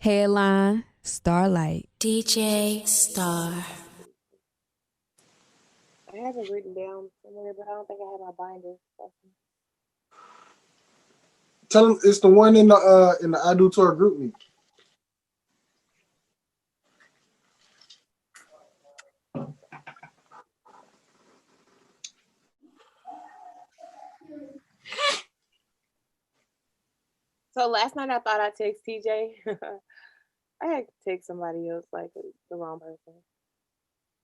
Headline, Starlight. DJ Star. I have it written down somewhere, but I don't think I have my binder. Tell them it's the one in the I Do Tour group meet. So last night I thought I text TJ. I had to text somebody else, like the wrong person.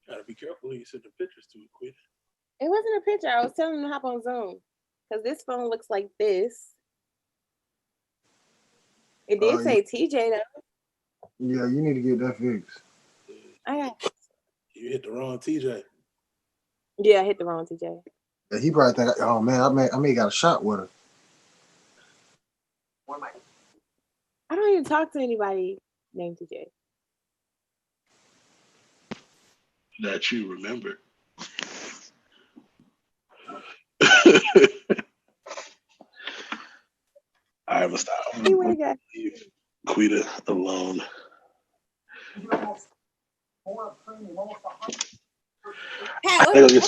Gotta be careful when you send the pictures to it, Quita. It wasn't a picture. I was telling him to hop on Zoom because this phone looks like this. It did say TJ though. Yeah, you need to get that fixed. You hit the wrong TJ. Yeah, I hit the wrong TJ. Yeah, he probably think, oh man, I may got a shot with her. I don't even talk to anybody named TJ. That you remember. I have a style. Leave Quita alone. Pat, did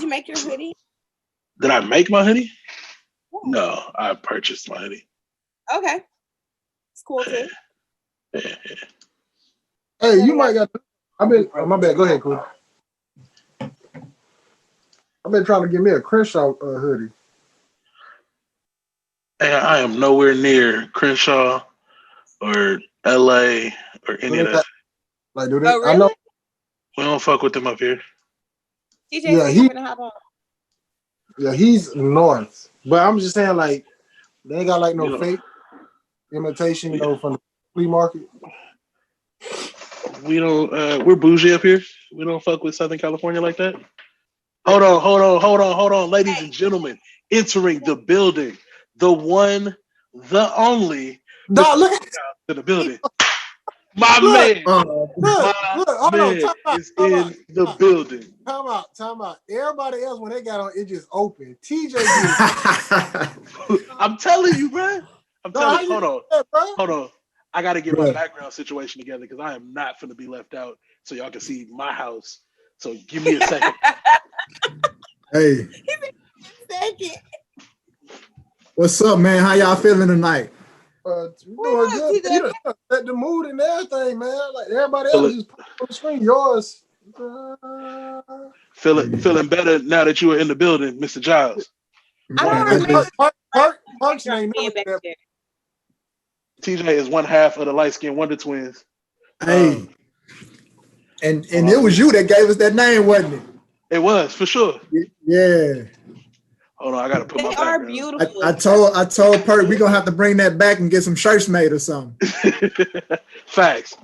you make your hoodie? Did I make my hoodie? Yeah. No, I purchased my hoodie. Okay. It's cool too. Yeah. Hey, you might got. My bad. Go ahead, Quita. I've been trying to get me a Crenshaw hoodie. Hey, I am nowhere near Crenshaw or LA or any of that. Like, do they? Oh, really? I know. We don't fuck with them up here. TJ, he's north. But I'm just saying, like, they ain't got like no fake imitation, from the flea market. We don't. We're bougie up here. We don't fuck with Southern California like that. Hold on, ladies and gentlemen, entering the building, the one, the only, Dog, look to the building. My man is in the building. Time out. Everybody else, when they got on, it just open. TJ I'm telling you, bro. Hold on. I got to get my background situation together because I am not finna be left out so y'all can see my house. So give me a second. Hey. What's up, man? How y'all feeling tonight? Doing good. You set the mood and everything, man. Like everybody else just put on the screen. Yours. Feeling better now that you are in the building, Mr. Giles. I don't remember. Parks ain't never TJ is one half of the light-skinned Wonder Twins. Hey. And it was you that gave us that name, wasn't it? It was, for sure. Yeah. Hold on, I gotta put my background. They are beautiful. I told Perk we're gonna have to bring that back and get some shirts made or something. Facts.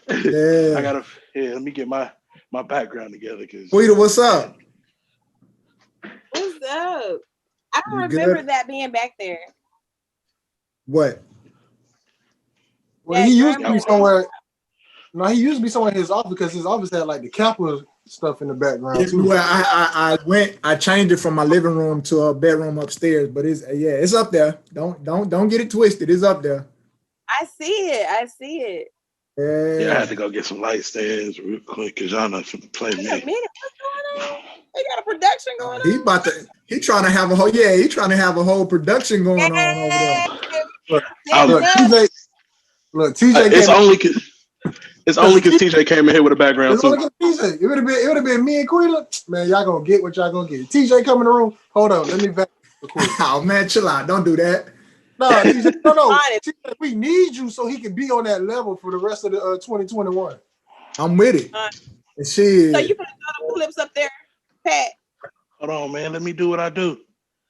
Yeah. Let me get my background together. Quita, what's up? What's up? I don't remember that being back there. What? Well, he used to be somewhere. No, he used to be somewhere in his office because his office had like the Kappa stuff in the background too. Well, I changed it from my living room to a bedroom upstairs, but it's up there. Don't get it twisted. It's up there. I see it. Yeah, I had to go get some light stands real quick because y'all not finna play me. Wait a minute, what's going on? They got a production going on. He trying to have a whole production going on over there. Look, TJ. It's only because TJ came in here with a background too. TJ. It would have been me and Quita. Man, y'all gonna get what y'all gonna get. TJ come in the room. Hold on, let me back. Oh man, chill out. Don't do that. No, TJ, no. TJ, we need you so he can be on that level for the rest of the 2021. I'm with it. So you put the clips up there, Pat. Hold on, man. Let me do what I do.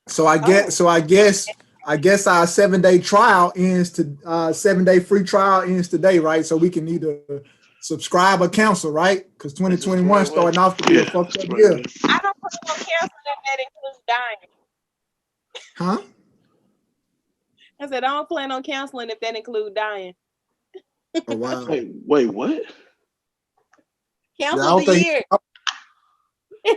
So I guess our 7-day trial ends to 7-day free trial ends today, right? So we can either subscribe or cancel, right? Because 2021 starting off to be a fucked up year. I don't plan on canceling if that includes dying. Huh? I said I don't plan on canceling if that includes dying. Oh wow. Wait, what? Cancel the year.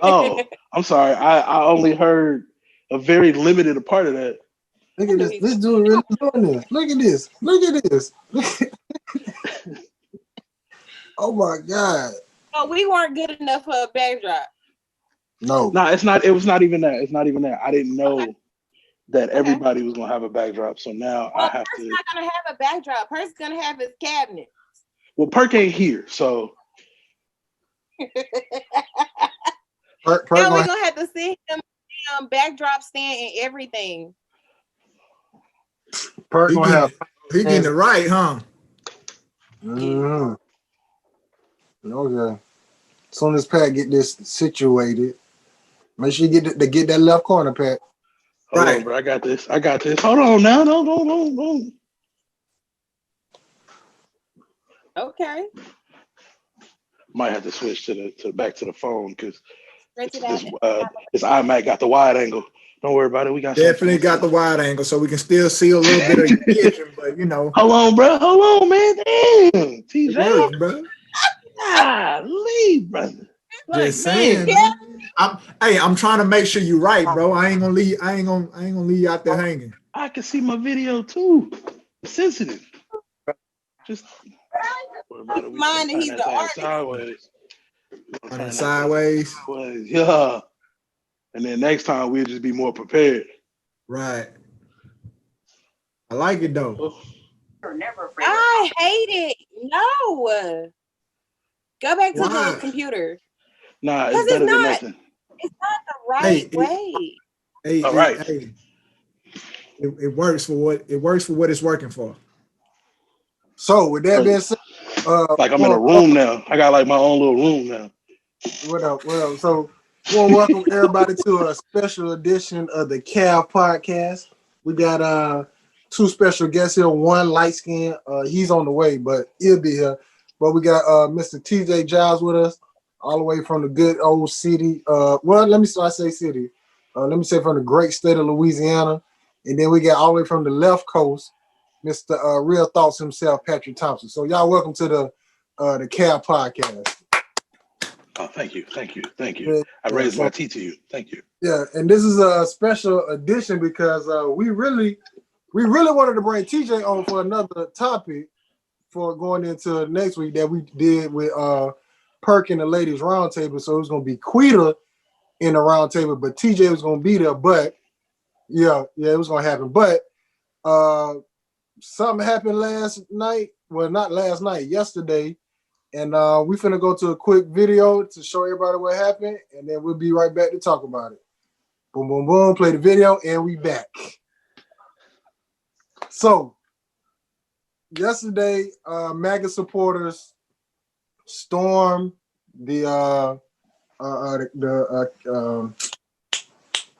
Oh, I'm sorry. I only heard a very limited part of that. Look at this. This dude really doing this. Look at this. Look at this. Oh my God. Oh, we weren't good enough for a backdrop. No. No, it's not. It was not even that. It's not even that. I didn't know that Okay. everybody was gonna have a backdrop. So now Well, I have Perk's to. not gonna have a backdrop. Perk's gonna have his cabinet. Well, Perk ain't here, so Perk Now we're gonna gonna have to see him backdrop stand and everything. Perk He gonna have. he getting it right, huh? Mm-hmm. Okay. As soon as Pat get this situated, make sure you get that left corner, Pat. hold Right. on, bro. I got this. I got this. Hold on now. No. Okay. Might have to switch to the back to the phone because Straight to this iMac got the wide angle. Don't worry about it. We got Definitely got the wide angle, so we can still see a little bit of your kitchen, but you know, Hold on, bro. Hold on, man. Damn, it TJ. works, bro. Leave, brother. Like, Just man. saying. I'm trying to make sure you're right, bro. I ain't gonna leave you out there hanging. I can see my video too. Sensitive. Just worry about it. We Mind that turn he's that the thing artist. sideways. On the sideways. Yeah. And then next time we'll just be more prepared. Right. I like it though. I hate it. No. Go back to Why? the computer. Nah, Because it's better it's than not. nothing. It's not the right Hey, way. All right. It works for what it's working for. So with that being said, Like I'm in a room now. I got like my own little room now. what up? What up? So we want to welcome everybody to a special edition of the Cal Podcast. We got two special guests here. One light skin, he's on the way, but he'll be here. But we got Mr. TJ Giles with us, all the way from the good old city. Well, let me start say city. Let me say from the great state of Louisiana, and then we got all the way from the left coast, Mr. Real Thoughts himself, Patrick Thompson. So y'all welcome to the Cal Podcast. Oh, thank you. Yeah, I raised my tea to you. Thank you. Yeah, and this is a special edition because we really wanted to bring TJ on for another topic for going into next week that we did with Perk and the Ladies Roundtable. So it was gonna be Quita in the roundtable, but TJ was gonna be there. But yeah, it was gonna happen. But something happened last night. Well, not last night, yesterday. And we finna go to a quick video to show everybody what happened, and then we'll be right back to talk about it. Boom, boom, boom, play the video, and we back. So, yesterday, MAGA supporters stormed the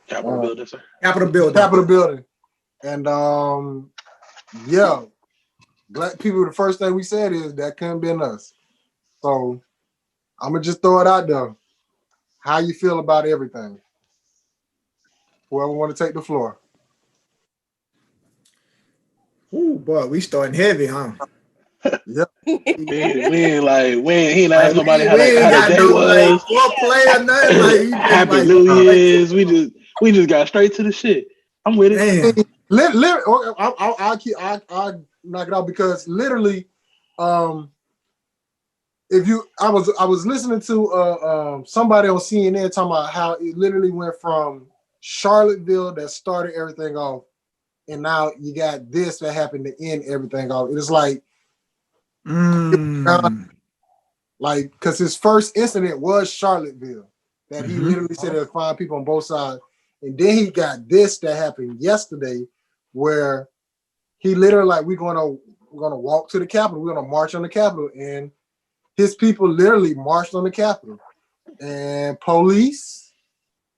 Capitol building, sir. Capitol building. Capitol building. And yeah, black people, the first thing we said is that couldn't been us. So, I'm gonna just throw it out there. How you feel about everything? Whoever want to take the floor. Ooh, boy, we starting heavy, huh? Yeah. We ain't asked nobody we how ain't their got day no like was. foreplay or nothing. Like you just Happy like New straight to Year's. We just got straight to the shit. I'm with it. damn. I'll knock it out because literally, if you, I was listening to somebody on CNN talking about how it literally went from Charlottesville that started everything off, and now you got this that happened to end everything off. It's like, like because his first incident was Charlottesville, that he literally said there'll find people on both sides, and then he got this that happened yesterday, where he literally like we're gonna walk to the Capitol, we're gonna march on the Capitol, and his people literally marched on the Capitol, and police,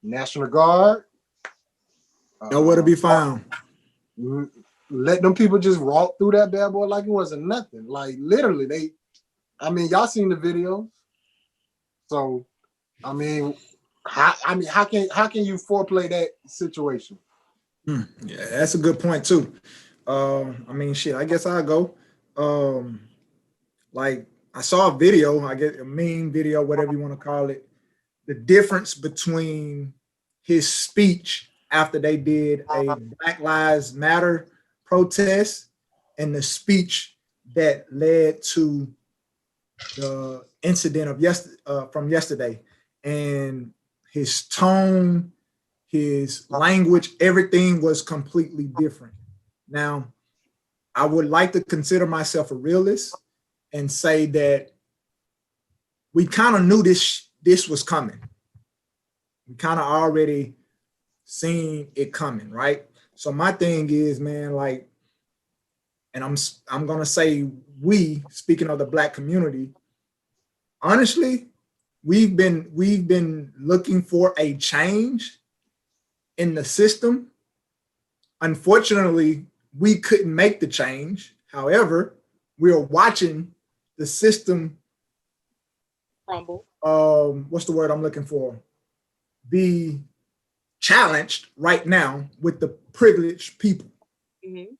National Guard, Nowhere to be found. let them people just walk through that bad boy like it wasn't nothing. Like literally, y'all seen the videos. So, how can you foreplay that situation? Yeah, that's a good point too. Shit, I guess I'll go. Like I saw a video, I get a meme video, whatever you want to call it. The difference between his speech after they did a Black Lives Matter protest and the speech that led to the incident of from yesterday. And his tone, his language, everything was completely different. Now, I would like to consider myself a realist and say that we kind of knew this was coming. We kind of already seen it coming, right? So my thing is, man, like, and I'm gonna say we, speaking of the Black community, honestly, we've been looking for a change in the system. Unfortunately, we couldn't make the change. However, we are watching the system crumble. What's the word I'm looking for? Be challenged right now with the privileged people. Mm-hmm.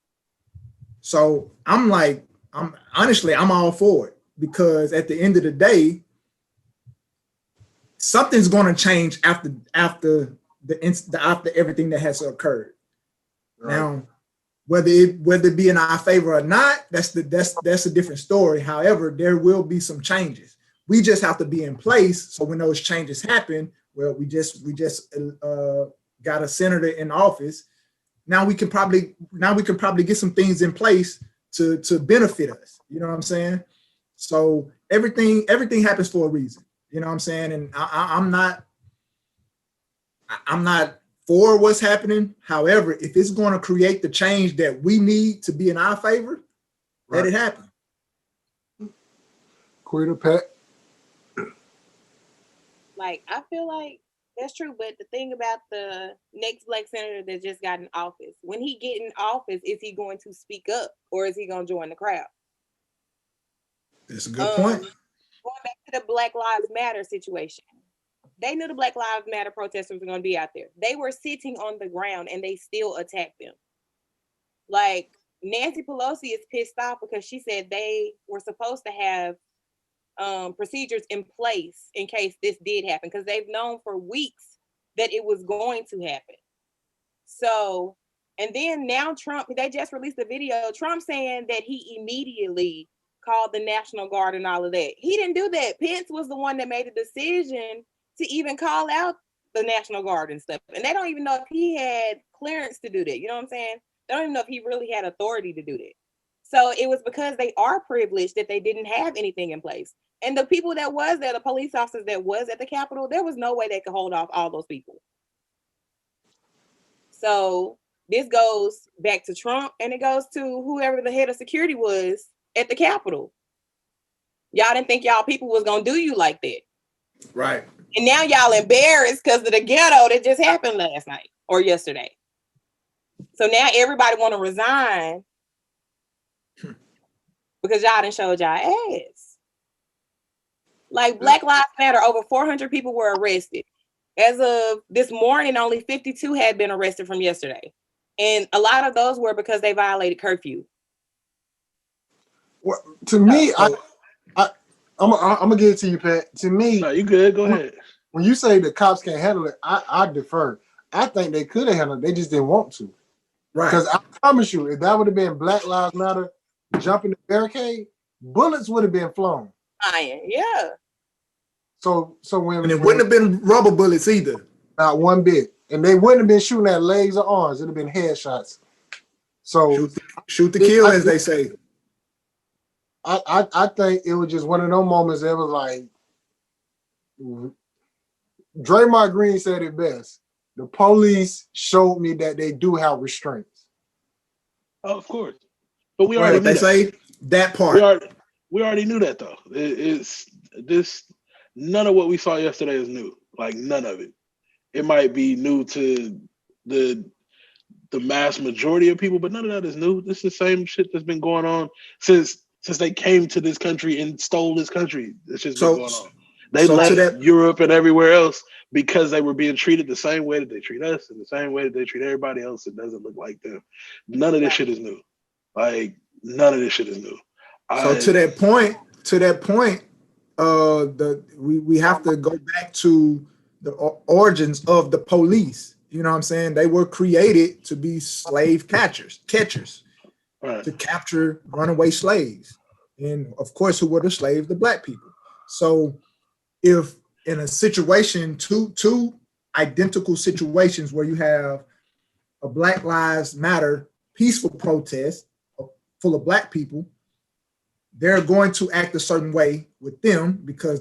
So I'm all for it, because at the end of the day, something's going to change after everything that has occurred. Right. Now, whether it be in our favor or not, that's a different story. However, there will be some changes. We just have to be in place. So when those changes happen, well, we just got a senator in office. Now we can probably get some things in place to benefit us. You know what I'm saying? So everything happens for a reason. You know what I'm saying? And I'm not for what's happening. However, if it's going to create the change that we need to be in our favor, let it happen. Quita Pat. Like, I feel like that's true, but the thing about the next Black senator that just got in office, when he get in office, is he going to speak up or is he going to join the crowd? That's a good point. Going back to the Black Lives Matter situation, they knew the Black Lives Matter protesters were going to be out there. They were sitting on the ground and they still attacked them. Like, Nancy Pelosi is pissed off because she said they were supposed to have procedures in place in case this did happen, because they've known for weeks that it was going to happen. So, and then now Trump, they just released a video, Trump saying that he immediately called the National Guard and all of that. He didn't do that. Pence was the one that made the decision to even call out the National Guard and stuff. And they don't even know if he had clearance to do that. You know what I'm saying? They don't even know if he really had authority to do that. So it was because they are privileged that they didn't have anything in place. And the people that was there, the police officers that was at the Capitol, there was no way they could hold off all those people. So this goes back to Trump, and it goes to whoever the head of security was at the Capitol. Y'all didn't think y'all people was going to do you like that. Right. And now y'all embarrassed because of the ghetto that just happened last night or yesterday. So now everybody want to resign because y'all done showed y'all ass. Like, Black Lives Matter, over 400 people were arrested. As of this morning, only 52 had been arrested from yesterday. And a lot of those were because they violated curfew. Well, to me, I'm gonna give it to you, Pat. To me, no, you good. Go ahead. When you say the cops can't handle it, I defer. I think they could have handled it. They just didn't want to. Right. Because I promise you, if that would have been Black Lives Matter jumping the barricade, bullets would have been flown. Yeah. So when it wouldn't have been rubber bullets either. Not one bit. And they wouldn't have been shooting at legs or arms. It'd have been headshots. So shoot to kill, as they say. I think it was just one of those moments that was like, Draymond Green said it best. The police showed me that they do have restraints. Oh, of course. But we already knew say that part. We already knew that, though. It's this. None of what we saw yesterday is new. Like, none of it. It might be new to the mass majority of people, but none of that is new. This is the same shit that's been going on since they came to this country and stole this country. It's just been going on. They left Europe and everywhere else because they were being treated the same way that they treat us and the same way that they treat everybody else that doesn't look like them. None of this shit is new. Like, none of this shit is new. So to that point, we have to go back to the origins of the police. You know what I'm saying? They were created to be slave catchers, Right. to capture runaway slaves. And of course, who were the slaves? The black people. So if in a situation, two identical situations where you have a Black Lives Matter peaceful protest full of black people, they're going to act a certain way with them because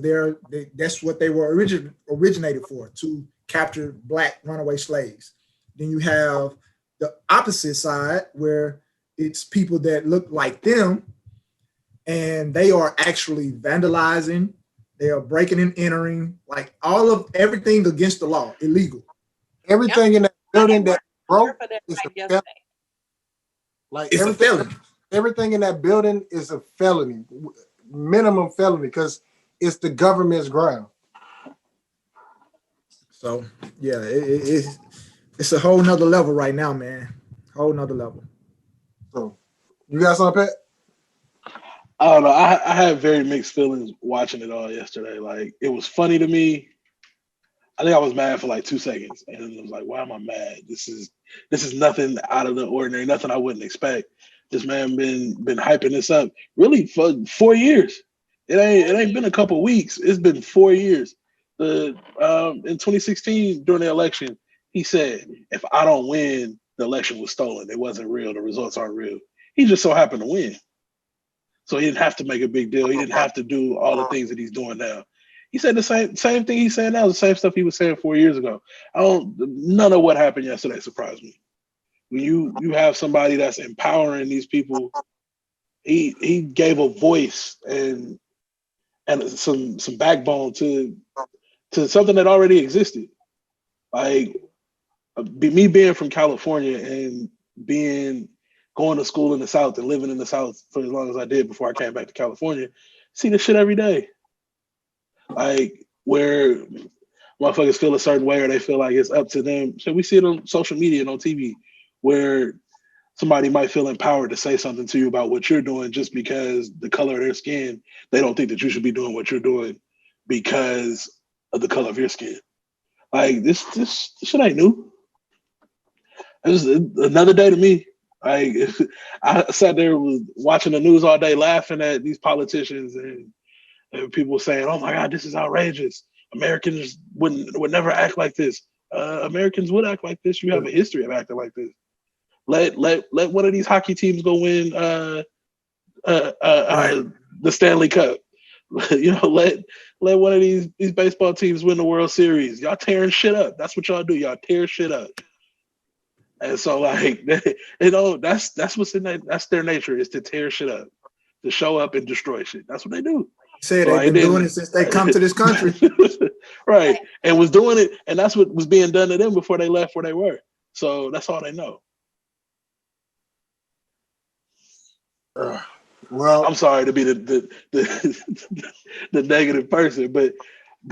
that's what they were originated for, to capture black runaway slaves. Then you have the opposite side where it's people that look like them and they are actually vandalizing, they are breaking and entering, like everything against the law, illegal. Everything in that building that broke for that is fight a felony. yesterday. Like It's a felony. everything in that building is a felony, minimum felony, because it's the government's ground. So yeah, it's a whole nother level right now, man. Whole nother level. So, you got something, Pat? I don't know. I had very mixed feelings watching it all yesterday. Like, it was funny to me. I think I was mad for like 2 seconds, and then I was like, "Why am I mad? This is nothing out of the ordinary. Nothing I wouldn't expect." This man been hyping this up really for 4 years. It ain't been a couple weeks. It's been 4 years. In 2016 during the election, he said, "If I don't win, the election was stolen. It wasn't real. The results aren't real." He just so happened to win, so he didn't have to make a big deal. He didn't have to do all the things that he's doing now. He said the same thing he's saying now, the same stuff he was saying 4 years ago. None of what happened yesterday surprised me. When you have somebody that's empowering these people, he gave a voice and some backbone to something that already existed. Like, me being from California and going to school in the South and living in the South for as long as I did before I came back to California, see this shit every day. Like, where motherfuckers feel a certain way or they feel like it's up to them. So we see it on social media and on TV where somebody might feel empowered to say something to you about what you're doing just because the color of their skin, they don't think that you should be doing what you're doing because of the color of your skin. Like, this shit ain't new. It's another day to me. Like, I sat there watching the news all day laughing at these politicians and people saying, "Oh my God, this is outrageous. Americans would never act like this." Americans would act like this. You have a history of acting like this. Let one of these hockey teams go win the Stanley Cup. Let one of these baseball teams win the World Series. Y'all tearing shit up. That's what y'all do. Y'all tear shit up. And so, like, that's what's in that. That's their nature, is to tear shit up, to show up and destroy shit. That's what they do. Say so they've been doing it since they come to this country. Right. And was doing it, and that's what was being done to them before they left where they were. So that's all they know. Well, I'm sorry to be the negative person, but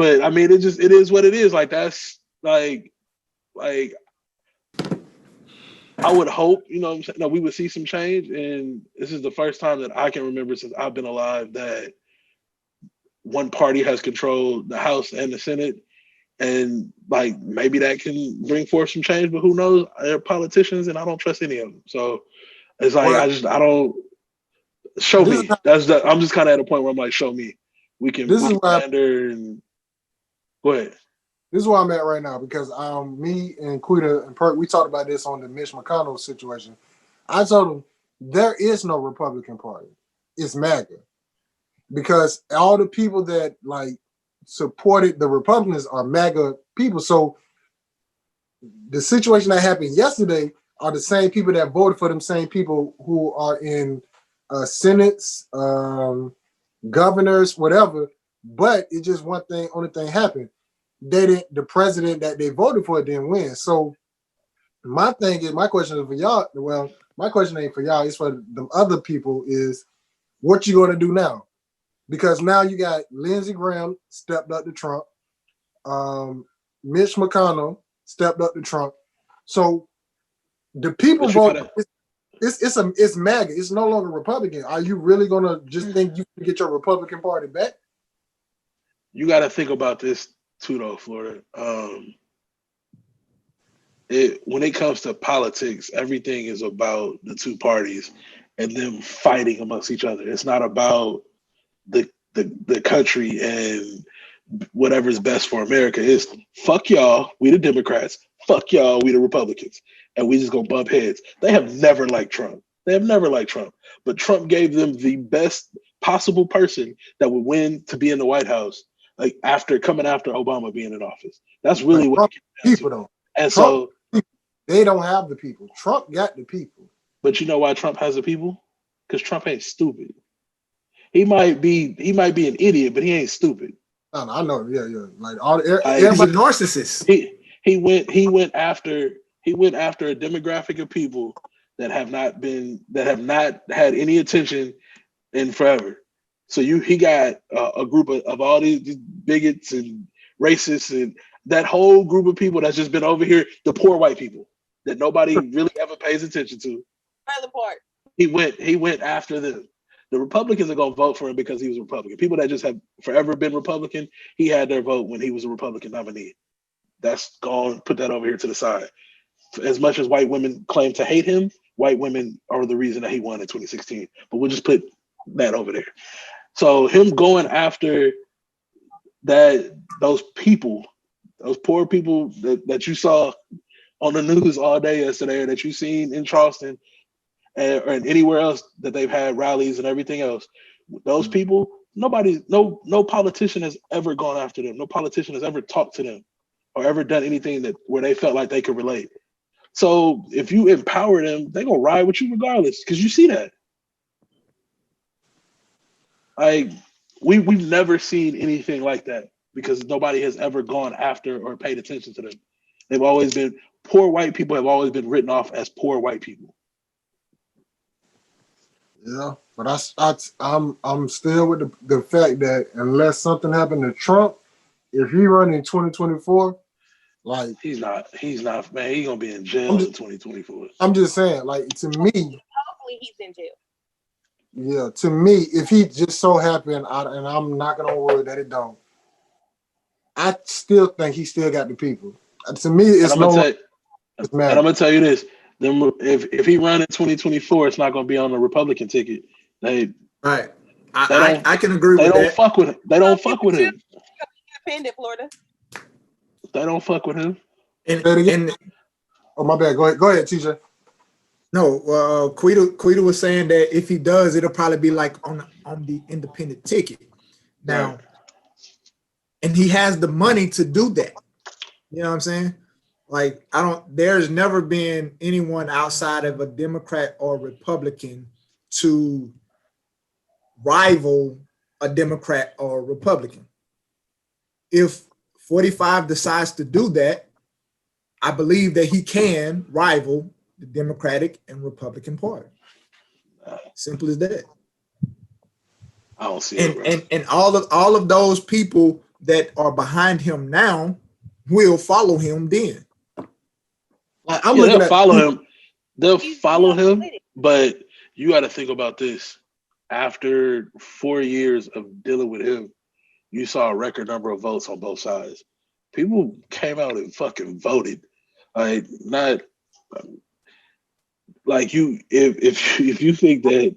I mean, it is what it is. Like, that's like I would hope, that we would see some change. And this is the first time that I can remember since I've been alive that one party has controlled the House and the Senate. And, like, maybe that can bring forth some change, but who knows? They're politicians and I don't trust any of them. So it's like, well, I don't show me. I'm just kind of at a point where I'm like, show me. We can pander and go ahead. This is where I'm at right now because me and Quita and Perk, we talked about this on the Mitch McConnell situation. I told him there is no Republican Party. It's MAGA. Because all the people that, like, supported the Republicans are MAGA people. So the situation that happened yesterday are the same people that voted for them same people who are in senates, governors, whatever. But it just only thing happened. The president that they voted for didn't win. So my question is for y'all. Well, my question ain't for y'all, it's for the other people, is what you gonna do now? Because now you got Lindsey Graham stepped up to Trump. Mitch McConnell stepped up to Trump. So the people vote. It's MAGA. It's no longer Republican. Are you really gonna just think you can get your Republican Party back? You got to think about this too, though, Florida. when it comes to politics, everything is about the two parties and them fighting amongst each other. It's not about the country and whatever's best for America. Is fuck y'all, we the Democrats, fuck y'all, we the Republicans, and we just gonna bump heads. They have never liked Trump. They have never liked Trump, but Trump gave them the best possible person that would win to be in the White House, like after coming after Obama being in office. That's really what Trump it came down people to. though. And Trump, so, they don't have the people. Trump got the people. but you know why Trump has the people? Because Trump ain't stupid. He might be an idiot, but he ain't stupid. No, I know. Yeah. Like all He's a everybody. narcissist. He went after a demographic of people that have not had any attention in forever. So he got a group of all these bigots and racists and that whole group of people that's just been over here, the poor white people that nobody really ever pays attention to. Trailer park. He went after them. The Republicans are gonna vote for him because he was a Republican. People that just have forever been Republican, he had their vote when he was a Republican nominee. That's gone. Put that over here to the side. As much as white women claim to hate him, white women are the reason that he won in 2016. But we'll just put that over there. So him going after those people, those poor people that you saw on the news all day yesterday, or that you seen in Charleston or anywhere else that they've had rallies and everything else, those people, no politician has ever gone after them. No politician has ever talked to them or ever done anything where they felt like they could relate. So if you empower them, they're gonna ride with you regardless, because you see that. Like we've never seen anything like that because nobody has ever gone after or paid attention to them. They've always been poor white people have always been written off as poor white people. Yeah, but I'm still with the fact that unless something happened to Trump, if he run in 2024, like He's not, man. He's gonna be in jail in 2024. I'm just saying, like to me, Hopefully he's in jail. yeah, to me, if he just so happened, and I'm knocking on wood that it don't, I still think he still got the people. To me, it's and I'm gonna tell you this: then if he run in 2024, it's not gonna be on the Republican ticket. Right. I can agree they with don't that. fuck with him. They don't fuck with him. Independent Florida. They don't fuck with him. And oh my bad. Go ahead, TJ. no, Quita was saying that if he does, it'll probably be like on the independent ticket. Now, Right. and he has the money to do that. You know what I'm saying? Like, there's never been anyone outside of a Democrat or Republican to rival a Democrat or Republican. If 45 decides to do that, I believe that he can rival the Democratic and Republican Party. Simple as that. I don't see it. And all of those people that are behind him now will follow him then. Like They'll follow him. They'll follow him, but you got to think about this. After 4 years of dealing with him, you saw a record number of votes on both sides. People came out and fucking voted. Like not like you. If you think that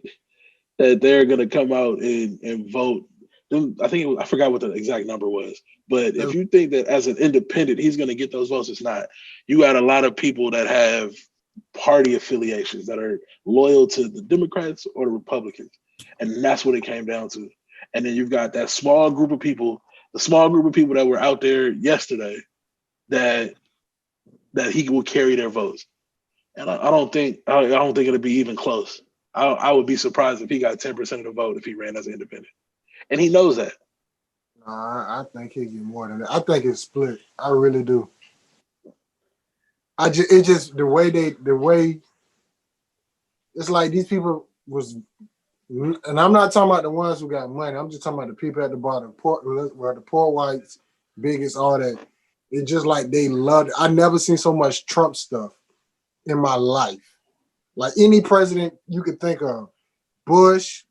they're gonna come out and vote, then I forgot what the exact number was. But if you think that as an independent he's gonna get those votes, it's not. You got a lot of people that have party affiliations that are loyal to the Democrats or the Republicans, and that's what it came down to. And then you've got that small group of people, that were out there yesterday, that he will carry their votes. And I don't think it'll be even close. I would be surprised if he got 10% of the vote if he ran as an independent, and he knows that. I think he'll get more than that. I think it's split. I really do. It's just the way it's like these people was, and I'm not talking about the ones who got money. I'm just talking about the people at the bottom, where the poor whites, biggest, all that. It's just like they loved it. I never seen so much Trump stuff in my life. Like any president you could think of, Bush,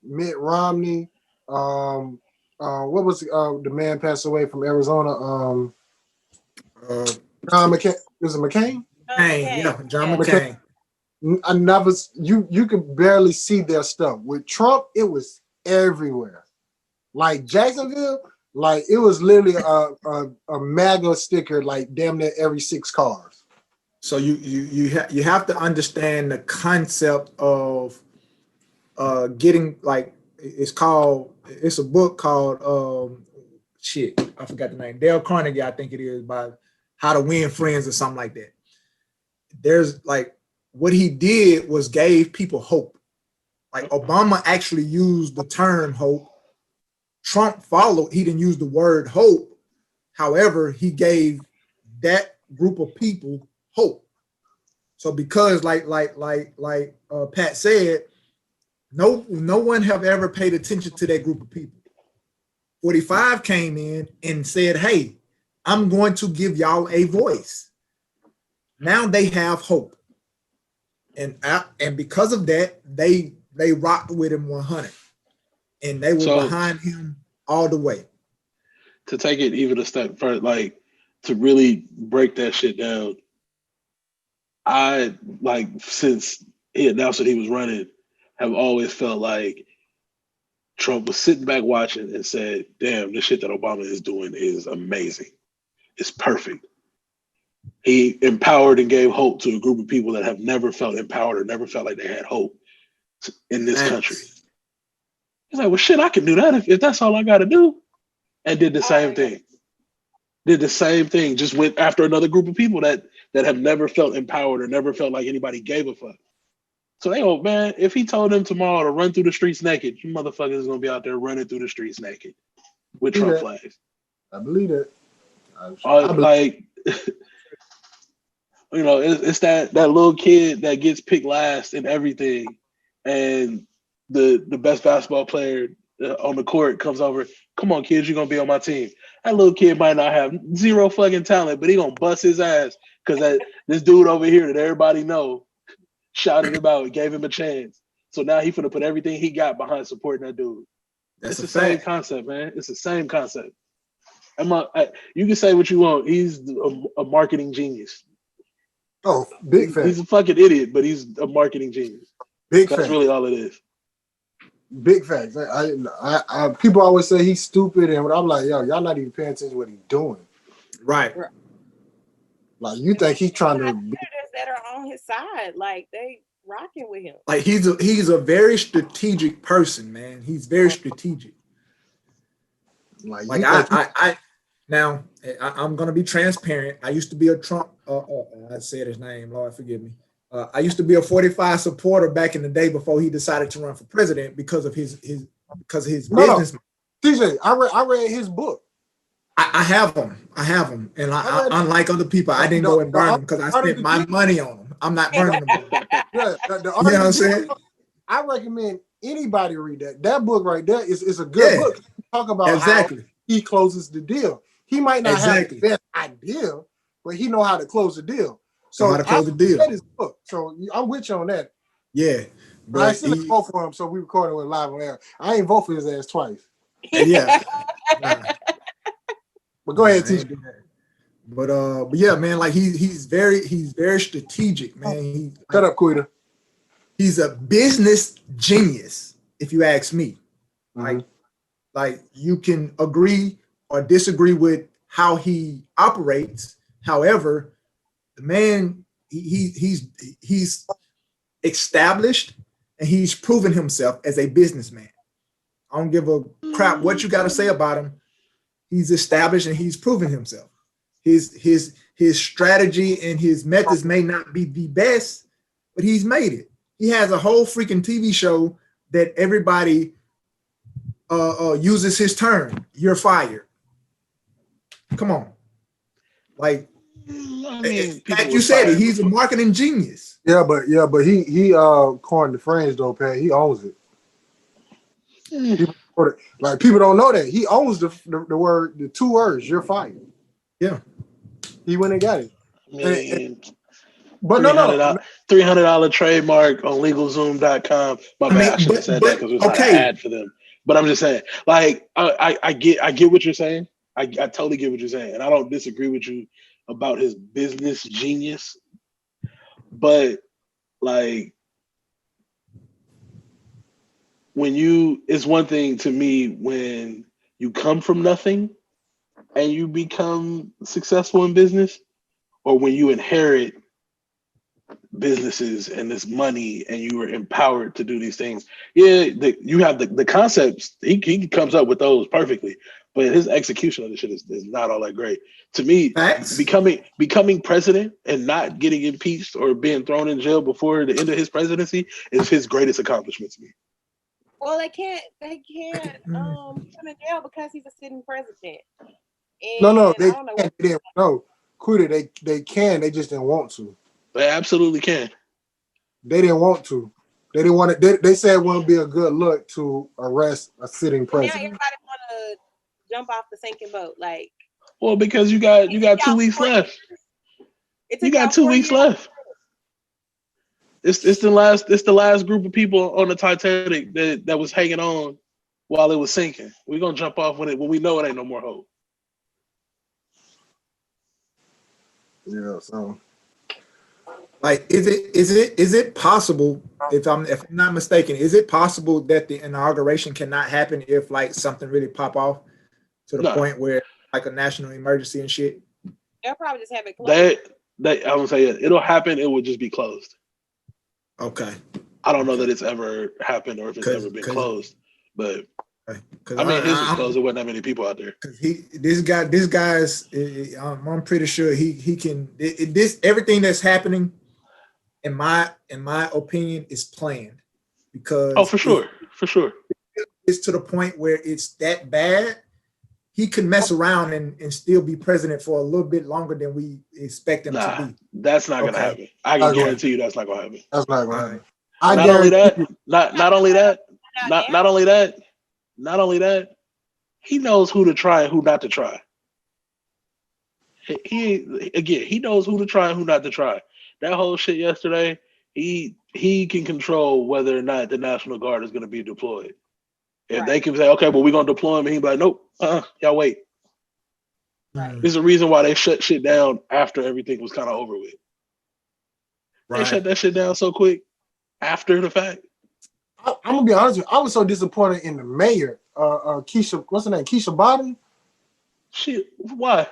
Mitt Romney, what was the man passed away from Arizona? John McCain. Was it McCain? McCain, yeah, John McCain. I never you could barely see their stuff. With Trump, it was everywhere. Like Jacksonville, like it was literally a MAGA sticker, like damn near every 6 cars. So you have to understand the concept of getting like it's a book called I forgot the name. Dale Carnegie, I think it is, by How to Win Friends or something like that. There's like what he did was gave people hope. Like Obama actually used the term hope. Trump followed, he didn't use the word hope. However, he gave that group of people hope. So because like Pat said, no one have ever paid attention to that group of people. 45 came in and said, hey, I'm going to give y'all a voice. Now they have hope. And because of that, they rocked with him 100. And they were behind him all the way. To take it even a step further, like to really break that shit down, I like since he announced that he was running, have always felt like Trump was sitting back watching and said, damn, this shit that Obama is doing is amazing. It's perfect. He empowered and gave hope to a group of people that have never felt empowered or never felt like they had hope in this country. He's like, well, shit, I can do that if that's all I got to do. And did the same thing. Did the same thing. Just went after another group of people that have never felt empowered or never felt like anybody gave a fuck. So they go, man, if he told them tomorrow to run through the streets naked, you motherfuckers is going to be out there running through the streets naked with Trump flags. I believe it. Like, you know, it's that little kid that gets picked last in everything. And the best basketball player on the court comes over. Come on, kids, you're going to be on my team. That little kid might not have zero fucking talent, but he going to bust his ass because this dude over here that everybody know shouted him out and gave him a chance. So now he finna put everything he got behind supporting that dude. It's the same concept, man. It's the same concept. You can say what you want. He's a marketing genius. Oh, big fan. He's a fucking idiot, but he's a marketing genius. That's really all it is. Big facts. I people always say he's stupid, and I'm like, yo, y'all not even paying attention to what he's doing. Right. Like you think he's trying to that are on his side, like they rocking with him. Like he's a very strategic person, man. He's very strategic. Like I'm gonna be transparent. I used to be a Trump. I said his name. Lord forgive me. I used to be a 45 supporter back in the day before he decided to run for president because of his business. No. TJ, I read his book. I have them, and unlike other people, I didn't go and burn them because I spent my money on them. I'm not burning them. Yeah, you know what I'm saying? I recommend anybody read that. That book right there is a good book. Talk about how he closes the deal. He might not have the best idea, but he know how to close the deal. So how to close the deal. That is book. So I'm with you on that. Yeah, but I still vote for him, so we recorded with live on air. I ain't vote for his ass twice. Yeah. But go ahead, TJ. But yeah, man, like he's very strategic, man. Shut up, Quita. He's a business genius, if you ask me. Mm-hmm. Like you can agree or disagree with how he operates. However, the man he's established and he's proven himself as a businessman. I don't give a crap what you got to say about him. He's established and he's proven himself. His strategy and his methods may not be the best, but he's made it. He has a whole freaking TV show that everybody uses his term. You're fired. Come on. Like, I mean, like you said, he's a marketing genius. Yeah, but he coined the phrase though, Pat. He owns it. People don't know that he owns the word, the 2 words. You're fired. Yeah, he went and got it. But $300 trademark on LegalZoom.com. My bad, I should have said that because it was not an ad for them. But I'm just saying, like, I get what you're saying. I totally get what you're saying, and I don't disagree with you about his business genius. But like it's one thing to me when you come from nothing and you become successful in business, or when you inherit businesses and this money and you were empowered to do these things. Yeah, you have the concepts. He comes up with those perfectly, but his execution of the shit is not all that great. To me, Facts. becoming president and not getting impeached or being thrown in jail before the end of his presidency is his greatest accomplishment to me. Well, they can't put him in jail because he's a sitting president. And No, they I don't know can't. They didn't know. Quita, they can. They just didn't want to. They absolutely can. They didn't want to. They didn't want to. They said it wouldn't be a good look to arrest a sitting now president. everybody want to jump off the sinking boat. Like, Well, because you got 2 weeks left. You got 2 weeks left. It's the last group of people on the Titanic that was hanging on while it was sinking. We're gonna jump off when we know it ain't no more hope. Yeah, so Like, is it possible, if I'm not mistaken, is it possible that the inauguration cannot happen if like something really pop off to the point where like a national emergency and shit? They'll probably just have it closed. I would say it'll happen. It would just be closed. Okay. I don't know that it's ever happened or if it's ever been closed, but I mean, his was closed. There wasn't that many people out there. This guy's. I'm pretty sure he can. This everything that's happening, in my opinion, is planned because for sure. It's to the point where it's that bad. He can mess around and still be president for a little bit longer than we expect him to be. That's not gonna happen. I can guarantee you that's not gonna happen. That's not gonna happen. Not only that, he knows who to try and who not to try. He knows who to try and who not to try. That whole shit yesterday, he can control whether or not the National Guard is going to be deployed. If they can say, okay, well, we're going to deploy him, and he'd be like, nope, y'all wait. Right. There's a reason why they shut shit down after everything was kind of over with. They shut that shit down so quick after the fact. I'm gonna be honest with you. I was so disappointed in the mayor, Keisha. What's her name? Keisha Bottom. Shit, why?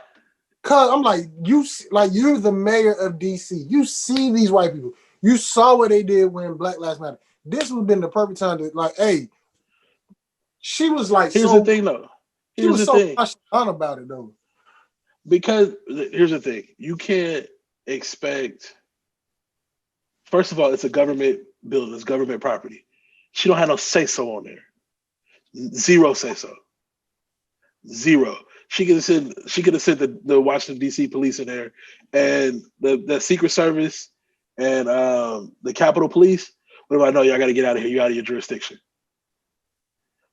Cause I'm like, you're the mayor of DC. You see these white people. You saw what they did when Black Lives Matter. This would have been the perfect time to like, hey. She was like, here's the thing though. She was so passionate about it though. Because here's the thing, you can't expect. First of all, it's a government building, it's government property. She don't have no say so on there. Zero say so. Zero. She could have sent the Washington D.C. police in there, and the Secret Service and the Capitol Police. What about? No, y'all got to get out of here. You're out of your jurisdiction.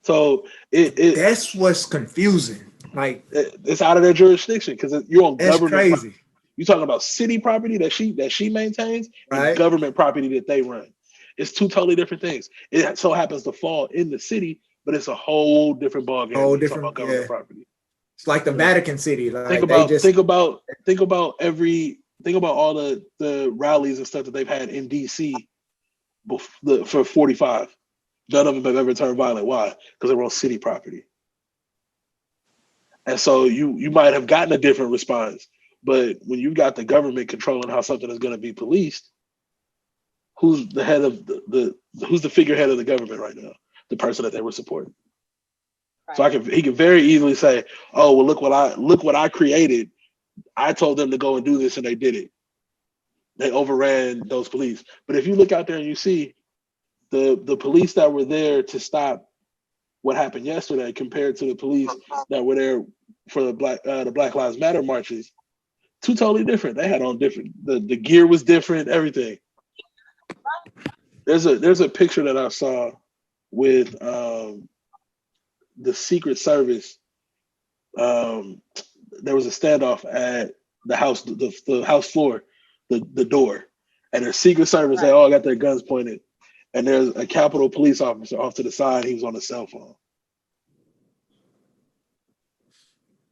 So that's what's confusing. Like it's out of their jurisdiction because you're on government. Crazy. Property. You're talking about city property that she maintains and government property that they run. It's two totally different things. It so happens to fall in the city, but it's a whole different ballgame. Whole different about government property. It's like the Vatican City. Like think about all the rallies and stuff that they've had in DC for 45. None of them have ever turned violent. Why? Because they were on city property. And so you might have gotten a different response, but when you got the government controlling how something is going to be policed, who's the head of who's the figurehead of the government right now? The person that they were supporting. Right. So he can very easily say, "Oh, well, look what I created. I told them to go and do this, and they did it. They overran those police." But if you look out there and you see the police that were there to stop what happened yesterday compared to the police that were there for the Black Lives Matter marches, two totally different. They had on different. The gear was different. Everything. There's a picture that I saw with the Secret Service. There was a standoff at the house, the house floor, the door, and the Secret Service. They all got their guns pointed, and there's a Capitol Police officer off to the side. He was on a cell phone.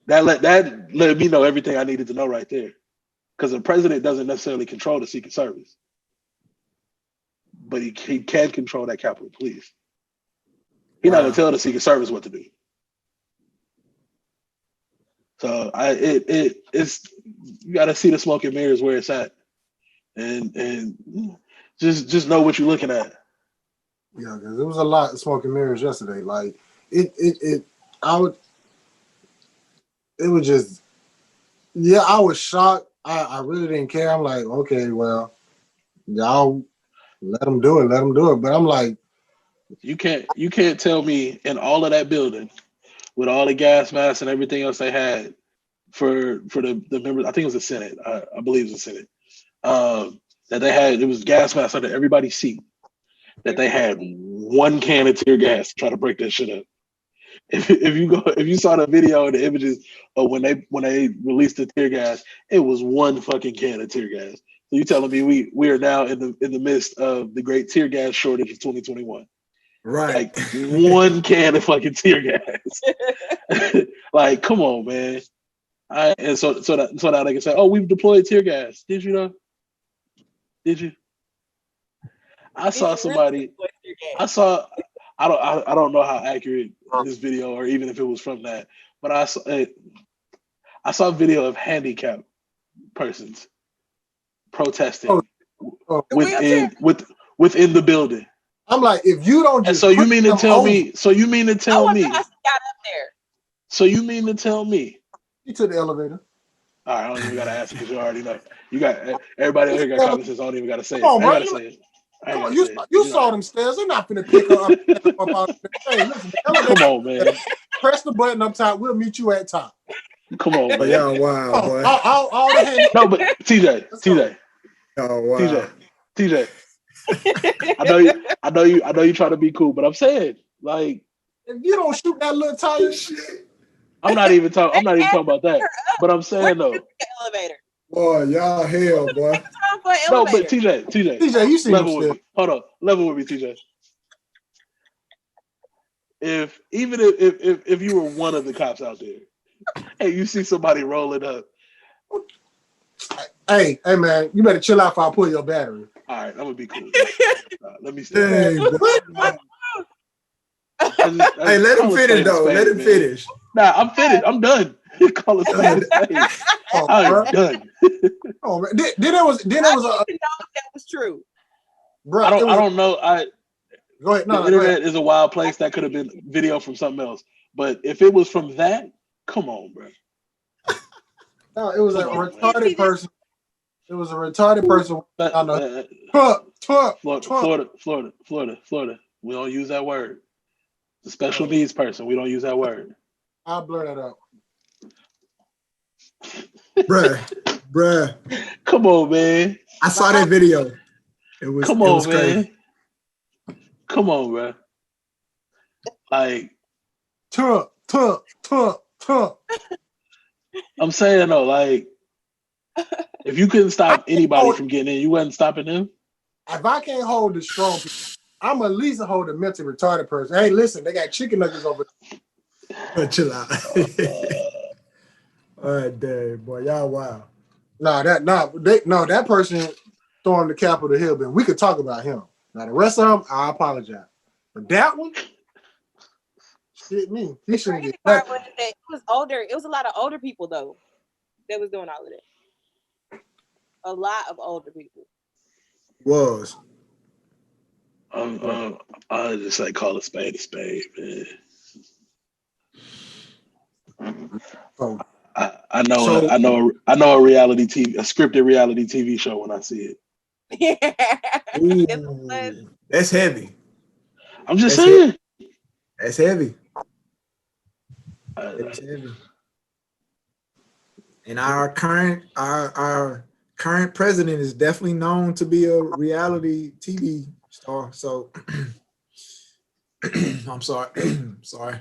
That let me know everything I needed to know right there, because the president doesn't necessarily control the Secret Service. but he can control that Capitol Police. He's not gonna tell the Secret Service what to do. So it's you got to see the smoke and mirrors where it's at, and just know what you're looking at. Yeah, because there was a lot of smoke and mirrors yesterday. Like it was just, yeah, I was shocked. I really didn't care. I'm like, okay, well, y'all let them do it. But I'm like, you can't tell me in all of that building with all the gas masks and everything else they had for the members. I think it was the Senate. I believe it was the Senate. That they had, it was gas masks under everybody's seat. That they had one can of tear gas to try to break that shit up. If you saw the video and the images of when they released the tear gas, it was one fucking can of tear gas. So you telling me we are now in the midst of the great tear gas shortage of 2021? Right. Like one can of fucking tear gas. Like, come on, man. And so now they can say, oh, we've deployed tear gas. Did you know? Did you? I saw somebody. I don't know how accurate this video, or even if it was from that, but I saw a video of handicapped persons protesting within the building. I'm like, if you don't just, so you mean to tell me? So you mean to tell me? Got up there. So you mean to tell me? You took the elevator. All right, I don't even gotta ask because you already know. You got everybody here got comments. I don't even gotta say it. Come on, I gotta say it. Come on, you saw them stairs. They're not finna pick her up out there. Hey, listen, come on, man. Press the button up top. We'll meet you at top. Come on, man. Yeah, wow, boy. All the hands. No, but TJ. Oh wow. TJ. I know you try to be cool, but I'm saying, like, if you don't shoot that little tire shit. I'm not even talking about that. But I'm saying though. Elevator. Boy, y'all hell, boy. No, but TJ, you see level with me. Hold on, level with me, TJ. If you were one of the cops out there, and you see somebody rolling up, hey man, you better chill out before I pull your battery. All right, I'm gonna be cool. Let me see. Hey, let him finish though. Let him finish. Nah, I'm finished. I'm done. Call it spade. I'm done. Oh man, then it was that was true. Bro, I don't know. Go ahead. No, the internet is a wild place. That could have been video from something else. But if it was from that, come on, bro. No, it was a retarded person. It was a retarded person. Florida. We don't use that word. The special needs person. We don't use that word. I'll blur that up. Bruh. Come on, man. I saw that video. It was crazy. Man. Come on, bro. Like, I'm saying though, like, if you couldn't stop anybody from getting in, you wasn't stopping them. If I can't hold the strong people, I'm at least hold a mentally retarded person. Hey, listen, they got chicken nuggets over there. Chill out. All right, dang, boy, y'all wow. That person stormed the Capitol Hill, but we could talk about him. Now the rest of them, I apologize. But that one, shit me. He shouldn't get that. It was older. It was a lot of older people though that was doing all of that. A lot of older people. Was. I just like call a spade, man. Oh. I know a reality TV, a scripted reality TV show when I see it. Ooh, that's heavy. I'm just saying. That's heavy. That's heavy. And our current president is definitely known to be a reality TV star. So I'm sorry. Sorry.